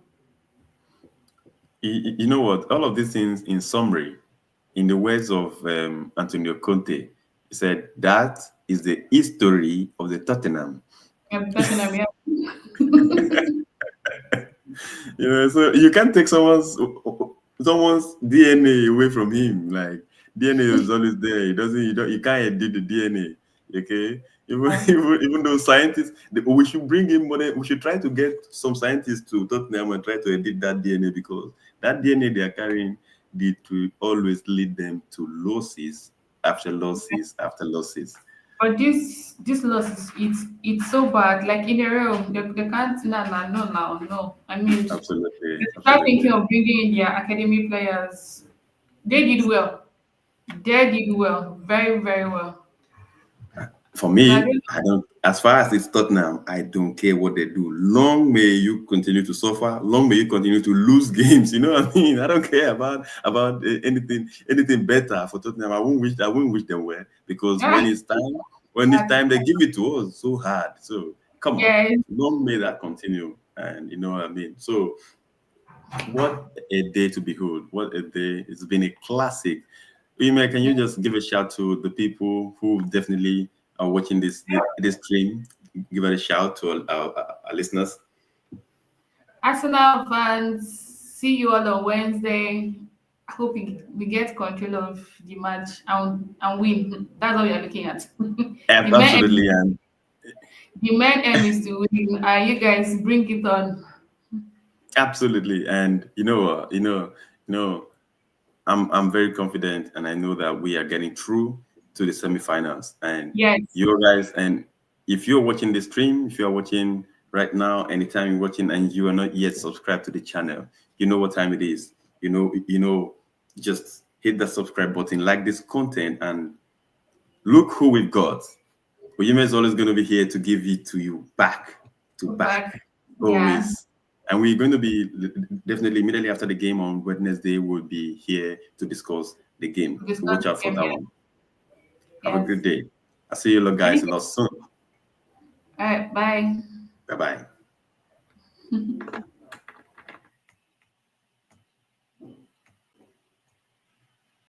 you know what? All of these things in summary, in the words of Antonio Conte, he said that is the history of the Tottenham. Tottenham, yeah. So you can't take someone's DNA away from him. Like DNA is always there. It doesn't. You can't edit the DNA. Okay. Even, Yeah. even though scientists, we should bring in more. We should try to get some scientists to Tottenham and try to edit that DNA, because that DNA they are carrying did to always lead them to losses after losses after losses. But this loss is it's so bad. Like in a row, they can't no. I mean, they Absolutely, start thinking absolutely. of bringing in their academy players. They did well. They did well, very very well. For But I me, don't. I don't. As far as it's Tottenham, I don't care what they do. Long may you continue to suffer. Long may you continue to lose games. You know what I mean? I don't care about anything better for Tottenham. I won't wish them well, because when it's time, they give it to us so hard. So come on, Yes, long may that continue. And you know what I mean. So what a day to behold! What a day! It's been a classic. Ime, can you just give a shout to the people who definitely are watching this stream? Give it a shout to our listeners. Arsenal fans, see you all on Wednesday. I hope we get control of the match and win. That's what we are looking at. Absolutely, and The main aim is to win. You guys bring it on. absolutely, and you know, I'm very confident, and I know that we are getting through to the semifinals. And Yes, you guys, and if you're watching the stream, if you're watching right now, anytime you're watching, and you are not yet subscribed to the channel, you know what time it is. Just hit the subscribe button, like this content, and look who we've got. Oyema is always going to be here to give it to you back to we're back, back. Yeah, always. And we're going to be definitely immediately after the game on Wednesday, we'll be here to discuss the game. we So discuss watch the out for game. that Yeah. one. Have a Yes. good day. I'll see you lot guys a Anything. lot soon. All right. Bye. Bye bye.